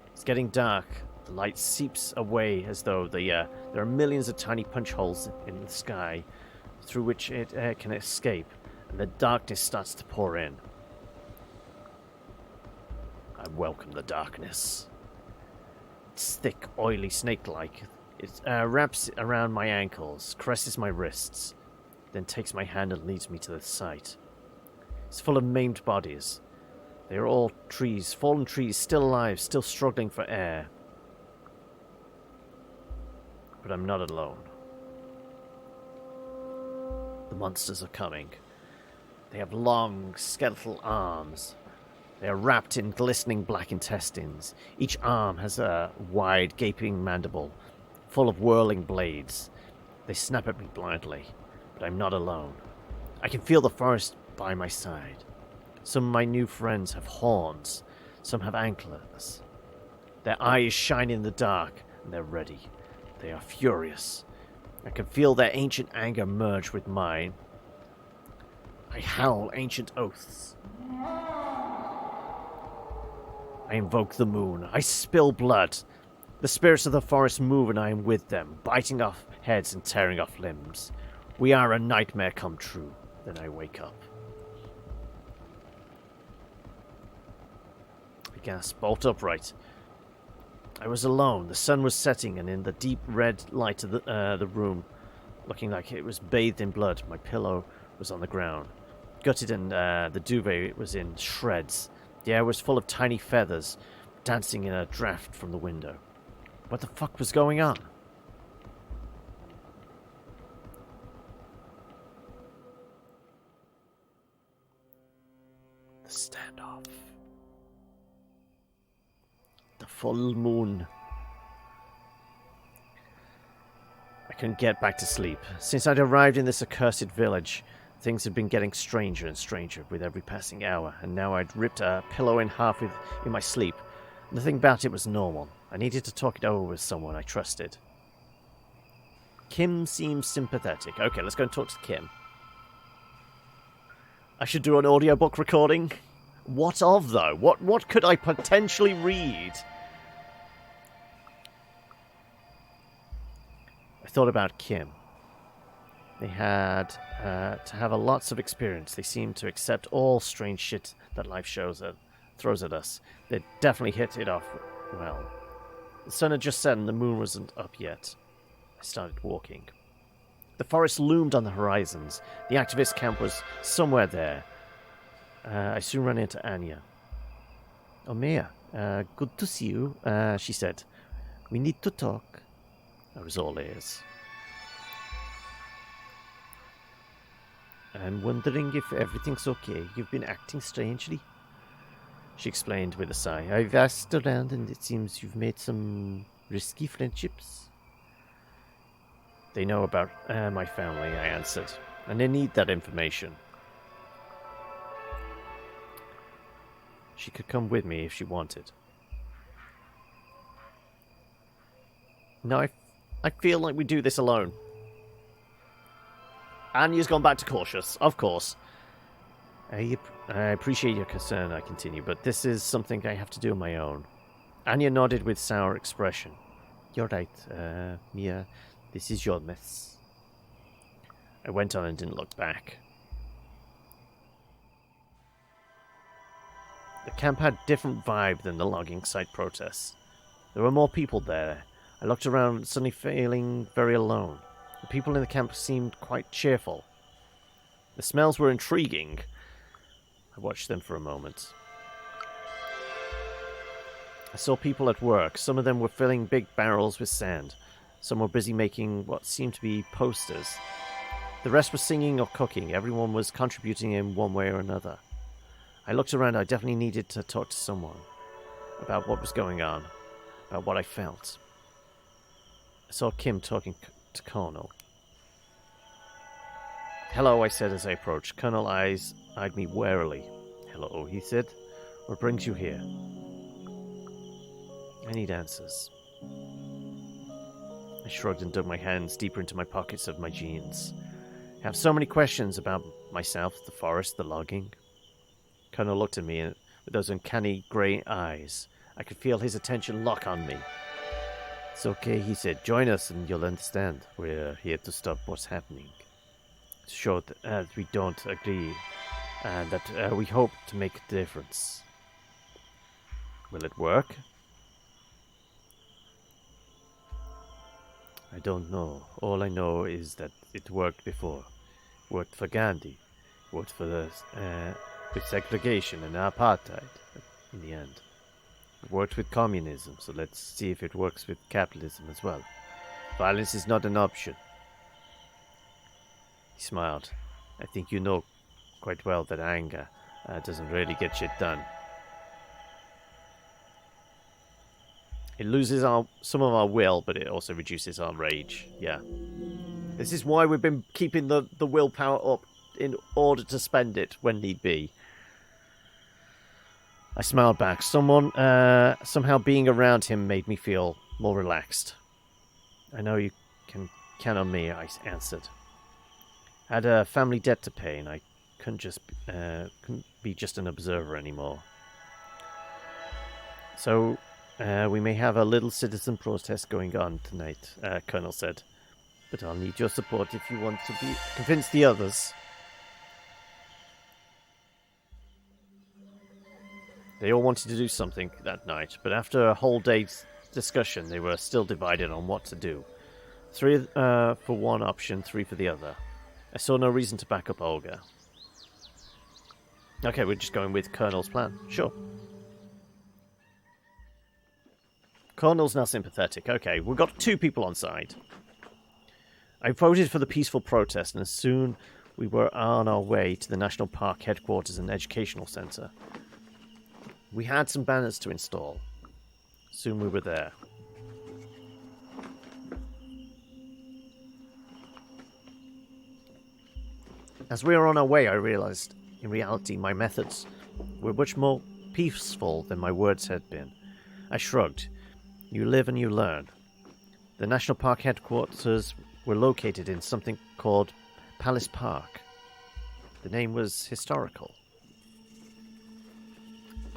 It's getting dark. The light seeps away as though there are millions of tiny punch holes in the sky through which it can escape, and the darkness starts to pour in. I welcome the darkness. It's thick, oily, snake-like. It wraps around my ankles, caresses my wrists, then takes my hand and leads me to the site. It's full of maimed bodies. They are all trees, fallen trees, still alive, still struggling for air. But I'm not alone. The monsters are coming. They have long, skeletal arms. They are wrapped in glistening black intestines. Each arm has a wide, gaping mandible, full of whirling blades. They snap at me blindly, but I'm not alone. I can feel the forest by my side. Some of my new friends have horns. Some have antlers. Their eyes shine in the dark, and they're ready. They are furious. I can feel their ancient anger merge with mine. I howl ancient oaths. I invoke the moon. I spill blood. The spirits of the forest move and I am with them, biting off heads and tearing off limbs. We are a nightmare come true. Then I wake up. I gasp, bolt upright. I was alone. The sun was setting, and in the deep red light of the room, looking like it was bathed in blood, my pillow was on the ground. Gutted, and the duvet was in shreds. The air was full of tiny feathers, dancing in a draft from the window. What the fuck was going on? The standoff. The full moon. I couldn't get back to sleep. Since I'd arrived in this accursed village, things had been getting stranger and stranger with every passing hour, and now I'd ripped a pillow in half in my sleep. Nothing about it was normal. I needed to talk it over with someone I trusted. Kim seems sympathetic. Okay, let's go and talk to Kim. I should do an audiobook recording. What of, though? What could I potentially read? I thought about Kim. They had to have lots of experience. They seemed to accept all strange shit that life throws at us. They definitely hit it off well. The sun had just set and the moon wasn't up yet. I started walking. The forest loomed on the horizons. The activist camp was somewhere there. I soon ran into Anya. "Oh, Mia, good to see you," she said. "We need to talk." I was all ears. "I'm wondering if everything's okay. You've been acting strangely," she explained with a sigh. "I've asked around and it seems you've made some risky friendships." "They know about my family," I answered, "and they need that information." She could come with me if she wanted. No, I feel like we do this alone. Anya's gone back to cautious, of course. I appreciate your concern, I continue, but this is something I have to do on my own. Anya nodded with sour expression. "You're right, Mia. This is your mess." I went on and didn't look back. The camp had a different vibe than the logging site protests. There were more people there. I looked around, suddenly feeling very alone. The people in the camp seemed quite cheerful. The smells were intriguing. I watched them for a moment. I saw people at work. Some of them were filling big barrels with sand. Some were busy making what seemed to be posters. The rest were singing or cooking. Everyone was contributing in one way or another. I looked around. I definitely needed to talk to someone about what was going on, about what I felt. I saw Kim talking to Colonel. "Hello," I said as I approached. Colonel eyed me warily. "Hello," he said. "What brings you here?" "I need answers." I shrugged and dug my hands deeper into my pockets of my jeans. I have so many questions about myself, the forest, the logging. Colonel looked at me with those uncanny grey eyes. I could feel his attention lock on me. "It's okay," he said. "Join us and you'll understand. We're here to stop what's happening. To show that we don't agree and that we hope to make a difference." "Will it work?" "I don't know. All I know is that it worked before. It worked for Gandhi. It worked for with segregation and apartheid in the end. It worked with communism, so let's see if it works with capitalism as well. Violence is not an option." He smiled. "I think you know quite well that anger doesn't really get shit done. It loses some of our will, but it also reduces our rage. Yeah. This is why we've been keeping the willpower up in order to spend it when need be." I smiled back. Somehow being around him made me feel more relaxed. "I know you can count on me," I answered. I had a family debt to pay, and I couldn't be just an observer anymore. "So, We may have a little citizen protest going on tonight, Colonel said. But I'll need your support if you want to convince the others. They all wanted to do something that night, but after a whole day's discussion, they were still divided on what to do. 3 for one option, 3 for the other. I saw no reason to back up Olga. Okay, we're just going with Colonel's plan. Sure. Colonel's now sympathetic. Okay, we've got 2 people on side. I voted for the peaceful protest, and soon we were on our way to the National Park headquarters and educational center. We had some banners to install. Soon we were there. As we were on our way, I realized, in reality, my methods were much more peaceful than my words had been. I shrugged. You live and you learn. The National Park headquarters were located in something called Palace Park. The name was historical.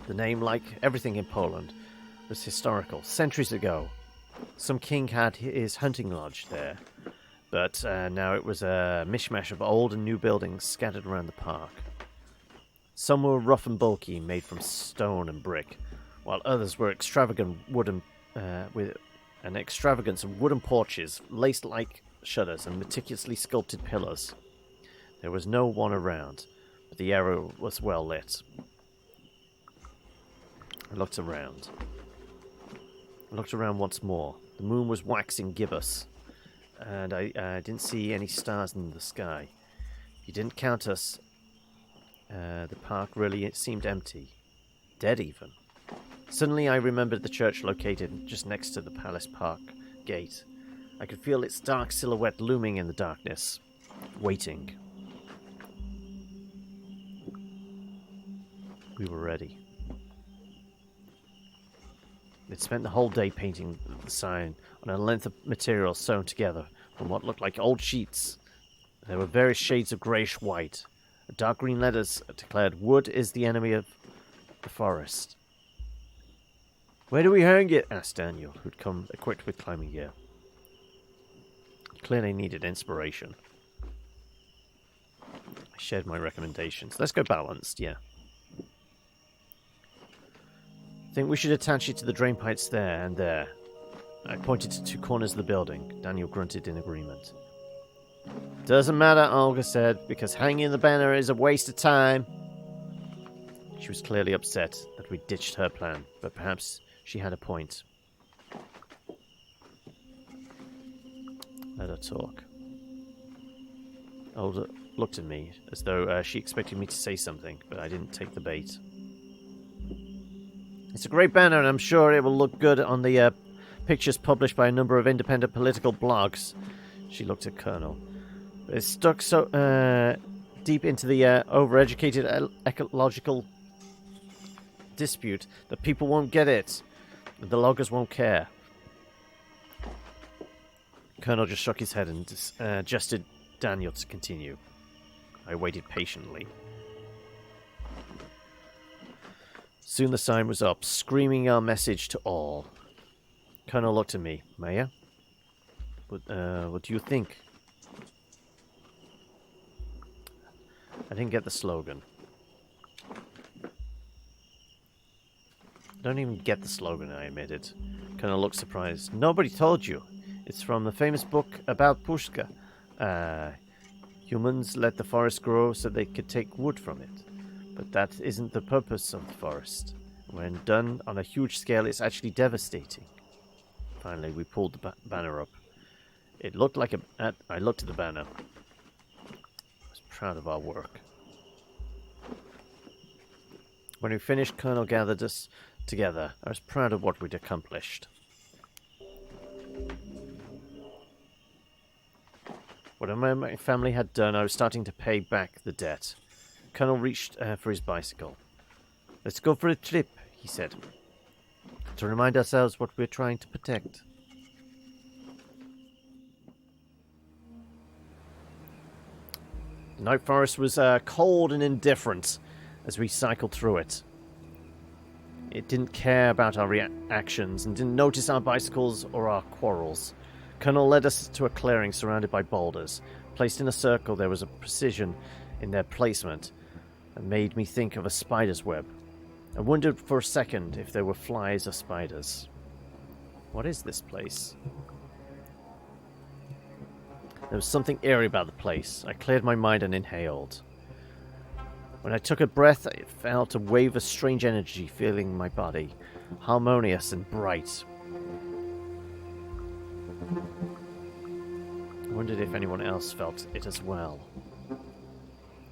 The name, like everything in Poland, was historical. Centuries ago, some king had his hunting lodge there, but now it was a mishmash of old and new buildings scattered around the park. Some were rough and bulky, made from stone and brick, while others were extravagant wooden, with an extravagance of wooden porches, laced like shutters, and meticulously sculpted pillars. There was no one around, but the area was well lit. I looked around. I looked around once more. The moon was waxing gibbous, and I didn't see any stars in the sky. If you didn't count us, the park really seemed empty. Dead, even. Suddenly I remembered the church located just next to the Palace Park gate. I could feel its dark silhouette looming in the darkness, waiting. We were ready. They'd spent the whole day painting the sign on a length of material sewn together from what looked like old sheets. There were various shades of greyish-white. Dark green letters declared, "Wood is the enemy of the forest." "Where do we hang it?" asked Daniel, who'd come equipped with climbing gear. He clearly needed inspiration. I shared my recommendations. Let's go balanced, yeah. Think we should attach it to the drain pipes there and there. I pointed to 2 corners of the building. Daniel grunted in agreement. "Doesn't matter," Olga said, "because hanging the banner is a waste of time." She was clearly upset that we ditched her plan, but perhaps she had a point. Let her talk. Olga looked at me as though she expected me to say something, but I didn't take the bait. "It's a great banner, and I'm sure it will look good on the pictures published by a number of independent political blogs." She looked at Colonel. "But it's stuck so deep into the overeducated ecological dispute that people won't get it. The loggers won't care." Colonel just shook his head and gestured Daniel to continue. I waited patiently. Soon the sign was up, screaming our message to all. Colonel looked at me. "Maya? What do you think?" I didn't get the slogan. I don't even get the slogan, I admitted. Colonel looked surprised. "Nobody told you. It's from the famous book about Pushka. Humans let the forest grow so they could take wood from it. But that isn't the purpose of the forest. When done on a huge scale, it's actually devastating." Finally, we pulled the banner up. It looked like I looked at the banner. I was proud of our work. When we finished, Colonel gathered us together. I was proud of what we'd accomplished. Whatever my family had done, I was starting to pay back the debt. Colonel reached for his bicycle. "Let's go for a trip," he said, "to remind ourselves what we're trying to protect." The night forest was cold and indifferent as we cycled through it. It didn't care about our reactions and didn't notice our bicycles or our quarrels. Colonel led us to a clearing surrounded by boulders. Placed in a circle, there was a precision in their placement that made me think of a spider's web. I wondered for a second if they were flies or spiders. What is this place? There was something eerie about the place. I cleared my mind and inhaled. When I took a breath, I felt a wave of strange energy filling my body, harmonious and bright. I wondered if anyone else felt it as well.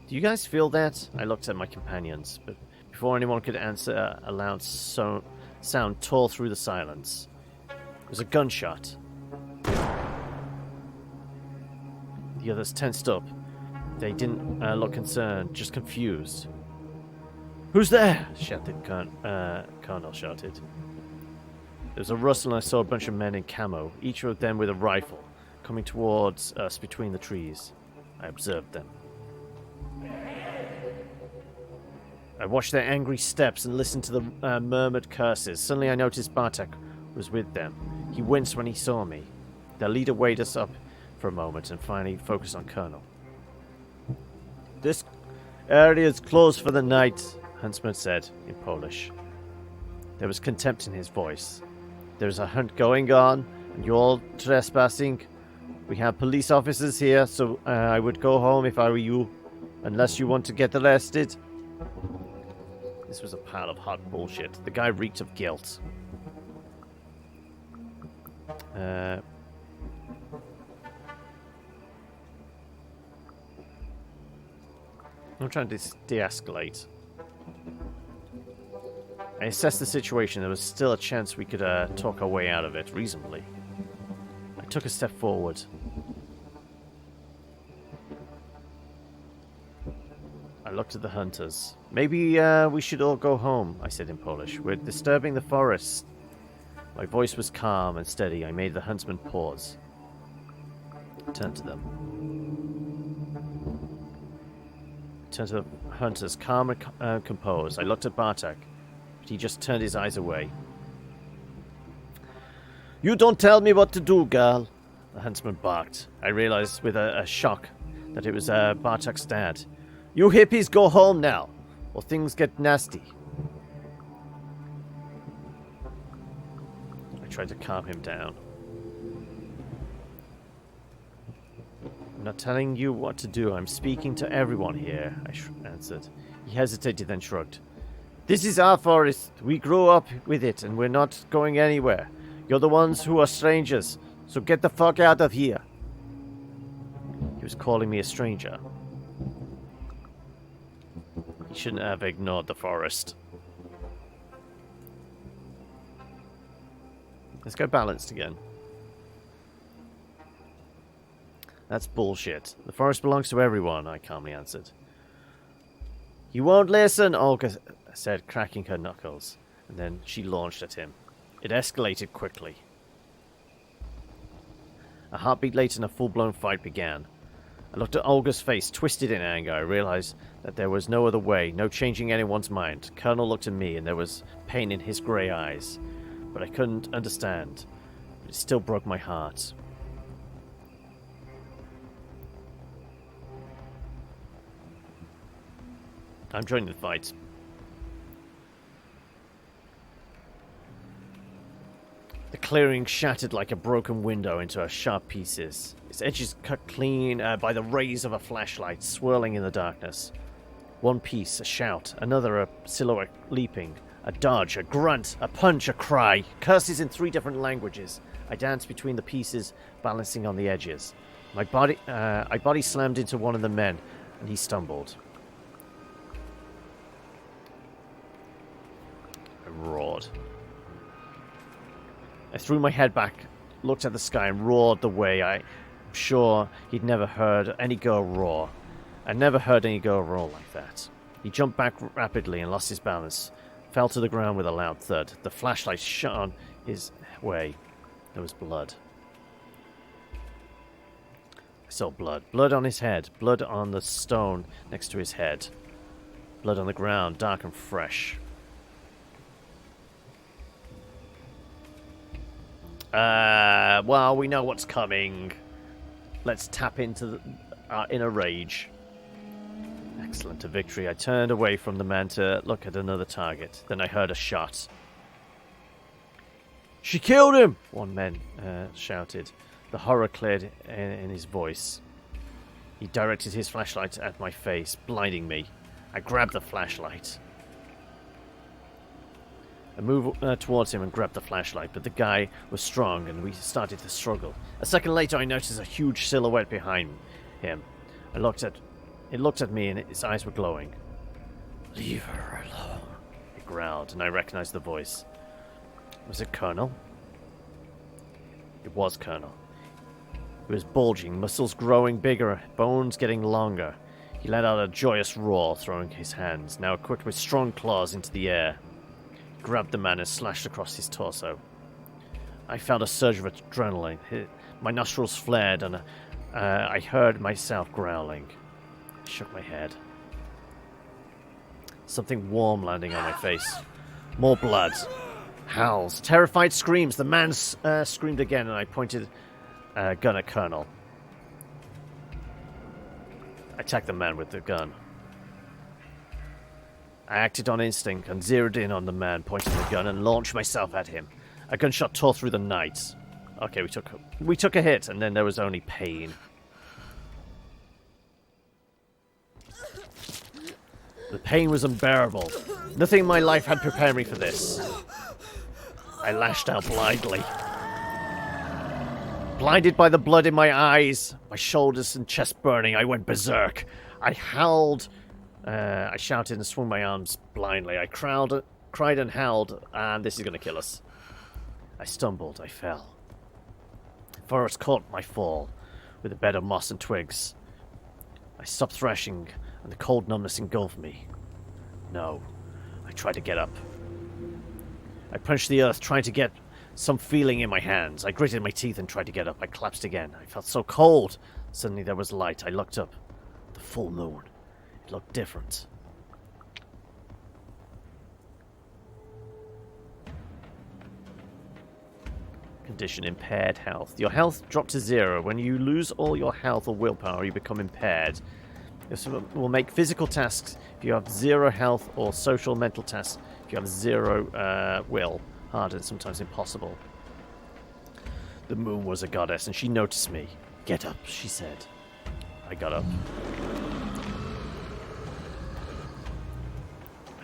Do you guys feel that? I looked at my companions, but before anyone could answer, a loud sound tore through the silence. It was a gunshot. The others tensed up. They didn't look concerned, just confused. "Who's there?" shouted Colonel shouted. There was a rustle and I saw a bunch of men in camo, each of them with a rifle, coming towards us between the trees. I observed them. I watched their angry steps and listened to the murmured curses. Suddenly I noticed Bartek was with them. He winced when he saw me. Their leader weighed us up for a moment and finally focused on Colonel. "This area is closed for the night," Huntsman said in Polish. There was contempt in his voice. "There's a hunt going on, and you're all trespassing. We have police officers here, so I would go home if I were you, unless you want to get arrested." This was a pile of hot bullshit. The guy reeked of guilt. I'm trying to de-escalate. I assessed the situation. There was still a chance we could talk our way out of it reasonably. I took a step forward. I looked at the hunters. "Maybe we should all go home," I said in Polish. "We're disturbing the forest." My voice was calm and steady. I made the huntsman pause. I turned to them. I turned to the hunters, calm and composed. I looked at Bartek, but he just turned his eyes away. "You don't tell me what to do, girl," the huntsman barked. I realized with a shock that it was Bartek's dad. "You hippies go home now, or things get nasty." I tried to calm him down. "I'm not telling you what to do. I'm speaking to everyone here," I answered. He hesitated, then shrugged. "This is our forest. We grew up with it, and we're not going anywhere. You're the ones who are strangers, so get the fuck out of here." He was calling me a stranger. He shouldn't have ignored the forest. Let's go balanced again. "That's bullshit. The forest belongs to everyone," I calmly answered. "He won't listen," Olga said, cracking her knuckles, and then she launched at him. It escalated quickly. A heartbeat later and a full-blown fight began. I looked at Olga's face, twisted in anger. I realized that there was no other way, no changing anyone's mind. Colonel looked at me, and there was pain in his grey eyes. But I couldn't understand. But it still broke my heart. I'm joining the fight. The clearing shattered like a broken window into sharp pieces. Its edges cut clean by the rays of a flashlight swirling in the darkness. One piece, a shout, another a silhouette leaping, a dodge, a grunt, a punch, a cry, curses in 3 different languages. I danced between the pieces, balancing on the edges. My body slammed into one of the men, and he stumbled. I roared. I threw my head back, looked at the sky, and roared the way I'm sure he'd never heard any girl roar. I'd never heard any girl roar like that. He jumped back rapidly and lost his balance, fell to the ground with a loud thud. The flashlight shone his way. There was blood. I saw blood. Blood on his head. Blood on the stone next to his head. Blood on the ground, dark and fresh. Well, we know what's coming. Let's tap into our inner rage. Excellent, a victory. I turned away from the man to look at another target. Then I heard a shot. She killed him! One man shouted. The horror cleared in his voice. He directed his flashlight at my face, blinding me. I grabbed the flashlight. I moved towards him and grabbed the flashlight, but the guy was strong and we started to struggle. A second later, I noticed a huge silhouette behind him. It looked at me and its eyes were glowing. Leave her alone, he growled, and I recognized the voice. Was it Colonel? It was Colonel. He was bulging, muscles growing bigger, bones getting longer. He let out a joyous roar, throwing his hands, now equipped with strong claws, into the air. Grabbed the man and slashed across his torso. I felt a surge of adrenaline. My nostrils flared and I heard myself growling. I shook my head. Something warm landing on my face. More blood. Howls. Terrified screams. The man screamed again and I pointed a gun at Colonel. I attacked the man with the gun. I acted on instinct and zeroed in on the man, pointing the gun and launched myself at him. A gunshot tore through the night. Okay, we took a hit, and then there was only pain. The pain was unbearable. Nothing in my life had prepared me for this. I lashed out blindly. Blinded by the blood in my eyes, my shoulders and chest burning, I went berserk. I howled. I shouted and swung my arms blindly. I cried and howled, and this is going to kill us. I stumbled. I fell. The forest caught my fall with a bed of moss and twigs. I stopped thrashing, and the cold numbness engulfed me. No. I tried to get up. I punched the earth, trying to get some feeling in my hands. I gritted my teeth and tried to get up. I collapsed again. I felt so cold. Suddenly there was light. I looked up. The full moon. It looked different. Condition: impaired health. Your health dropped to 0. When you lose all your health or willpower, you become impaired. This will make physical tasks if you have 0 health, or social mental tasks if you have 0 will hard and sometimes impossible. The moon was a goddess and she noticed me. Get up, she said. I got up.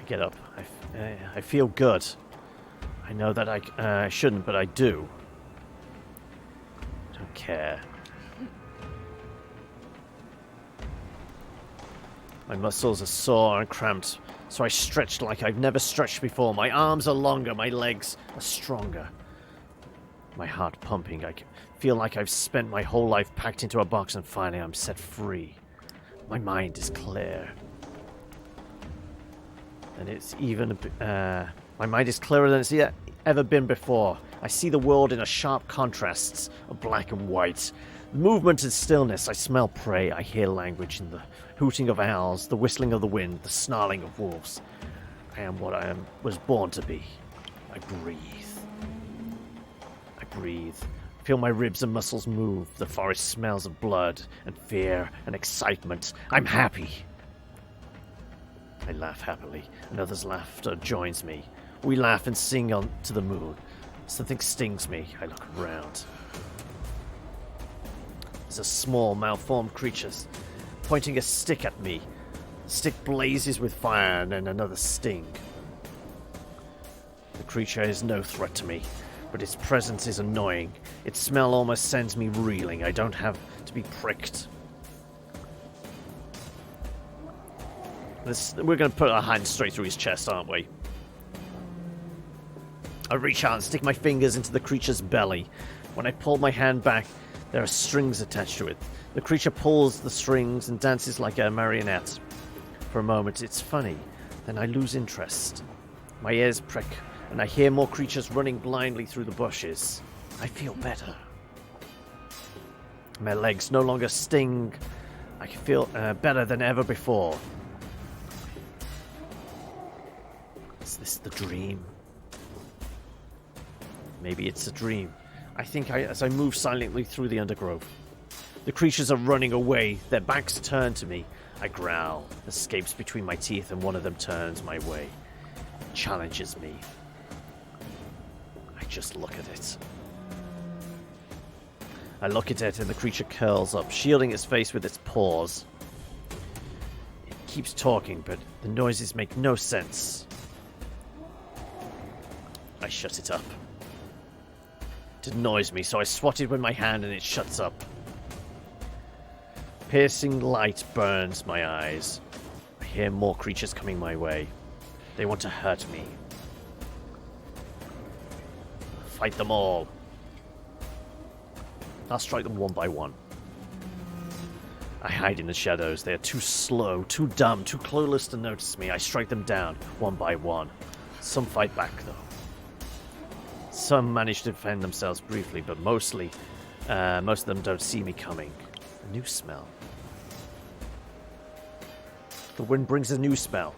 Get up. I feel good. I know that I shouldn't, but I do. I don't care. My muscles are sore and cramped, so I stretched like I've never stretched before. My arms are longer, my legs are stronger. My heart pumping. I feel like I've spent my whole life packed into a box and finally I'm set free. My mind is clear. And it's even... my mind is clearer than it's ever been before. I see the world in a sharp contrasts of black and white. Movement and stillness. I smell prey. I hear language in the hooting of owls, the whistling of the wind, the snarling of wolves. I am what I was born to be. I breathe. I breathe. I feel my ribs and muscles move. The forest smells of blood and fear and excitement. I'm happy. I laugh happily. Another's laughter joins me. We laugh and sing on to the moon. Something stings me. I look around. There's a small, malformed creature pointing a stick at me. The stick blazes with fire and then another sting. The creature is no threat to me, but its presence is annoying. Its smell almost sends me reeling. I don't have to be pricked. We're going to put our hand straight through his chest, aren't we? I reach out and stick my fingers into the creature's belly. When I pull my hand back, there are strings attached to it. The creature pulls the strings and dances like a marionette. For a moment, it's funny. Then I lose interest. My ears prick, and I hear more creatures running blindly through the bushes. I feel better. My legs no longer sting. I feel better than ever before. Is this the dream? Maybe it's a dream. I think as I move silently through the undergrowth. The creatures are running away, their backs turned to me. I growl, escapes between my teeth, and one of them turns my way. Challenges me. I just look at it. I look at it and the creature curls up, shielding its face with its paws. It keeps talking, but the noises make no sense. I shut it up. It annoys me, so I swat it with my hand and it shuts up. Piercing light burns my eyes. I hear more creatures coming my way. They want to hurt me. Fight them all. I'll strike them one by one. I hide in the shadows. They are too slow, too dumb, too clueless to notice me. I strike them down one by one. Some fight back, though. Some manage to defend themselves briefly, but most of them don't see me coming. A new smell. The wind brings a new smell.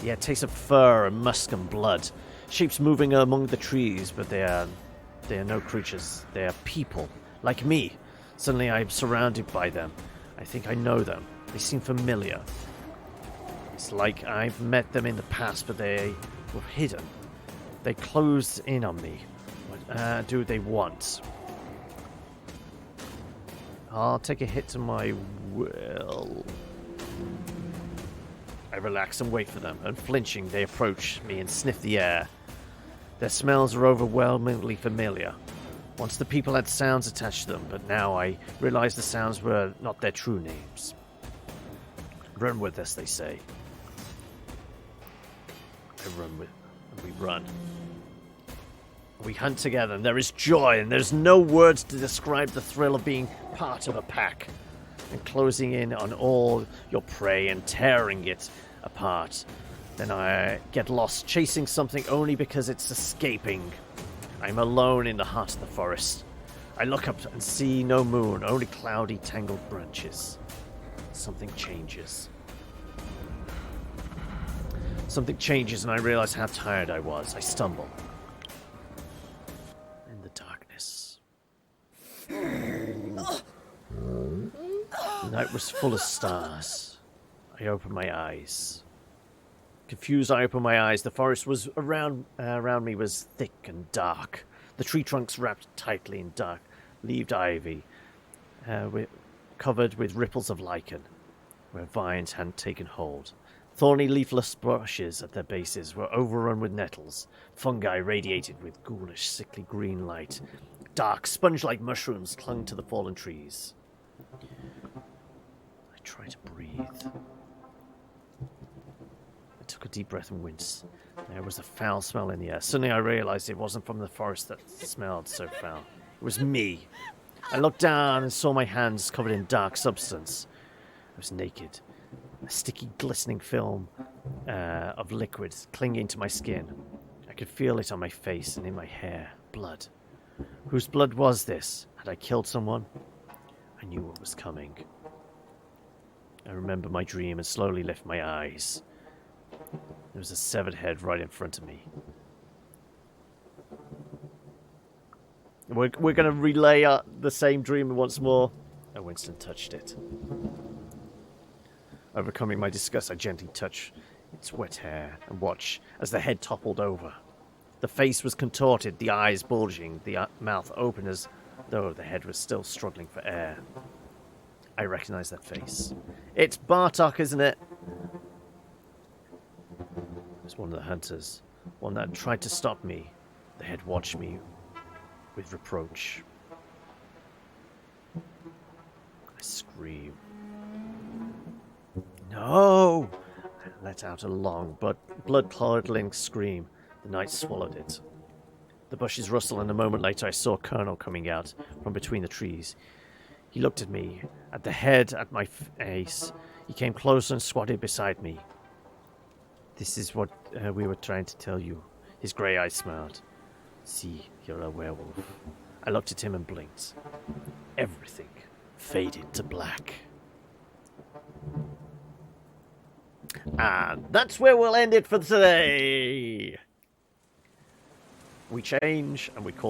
Yeah, it tastes of fur and musk and blood. Shapes moving among the trees, but they are no creatures. They are people, like me. Suddenly I am surrounded by them. I think I know them. They seem familiar. It's like I've met them in the past, but they were hidden. They closed in on me. What do they want? I'll take a hit to my will. I relax and wait for them. Unflinching, they approach me and sniff the air. Their smells are overwhelmingly familiar. Once the people had sounds attached to them, but now I realize the sounds were not their true names. Run with us, they say. I run with them, and we run. We hunt together, and there is joy, and there's no words to describe the thrill of being part of a pack, and closing in on all your prey and tearing it apart. Then I get lost chasing something only because it's escaping. I'm alone in the heart of the forest. I look up and see no moon, only cloudy, tangled branches. Something changes. Something changes, and I realize how tired I was. I stumble. In the darkness. The night was full of stars. I opened my eyes. Confused, I opened my eyes. The forest was around me was thick and dark. The tree trunks wrapped tightly in dark, leaved ivy, covered with ripples of lichen, where vines hadn't taken hold. Thorny, leafless bushes at their bases were overrun with nettles. Fungi radiated with ghoulish, sickly green light. Dark, sponge-like mushrooms clung to the fallen trees. I tried to breathe. I took a deep breath and winced. There was a foul smell in the air. Suddenly I realized it wasn't from the forest that smelled so foul. It was me. I looked down and saw my hands covered in dark substance. I was naked. A sticky, glistening film of liquid clinging to my skin. I could feel it on my face and in my hair. Blood. Whose blood was this? Had I killed someone? I knew what was coming. I remember my dream and slowly lift my eyes. There was a severed head right in front of me. We're going to relay the same dream once more. And Winston touched it. Overcoming my disgust, I gently touch its wet hair and watch as the head toppled over. The face was contorted, the eyes bulging, the mouth open as though the head was still struggling for air. I recognize that face. It's Bartok, isn't it? It's one of the hunters, one that tried to stop me. The head watched me with reproach. I scream. No! I let out a long, blood-curdling scream. The night swallowed it. The bushes rustled, and a moment later I saw Colonel coming out from between the trees. He looked at me, at the head, at my face. He came closer and squatted beside me. This is what we were trying to tell you. His grey eyes smiled. See, you're a werewolf. I looked at him and blinked. Everything faded to black. And that's where we'll end it for today. We change and we call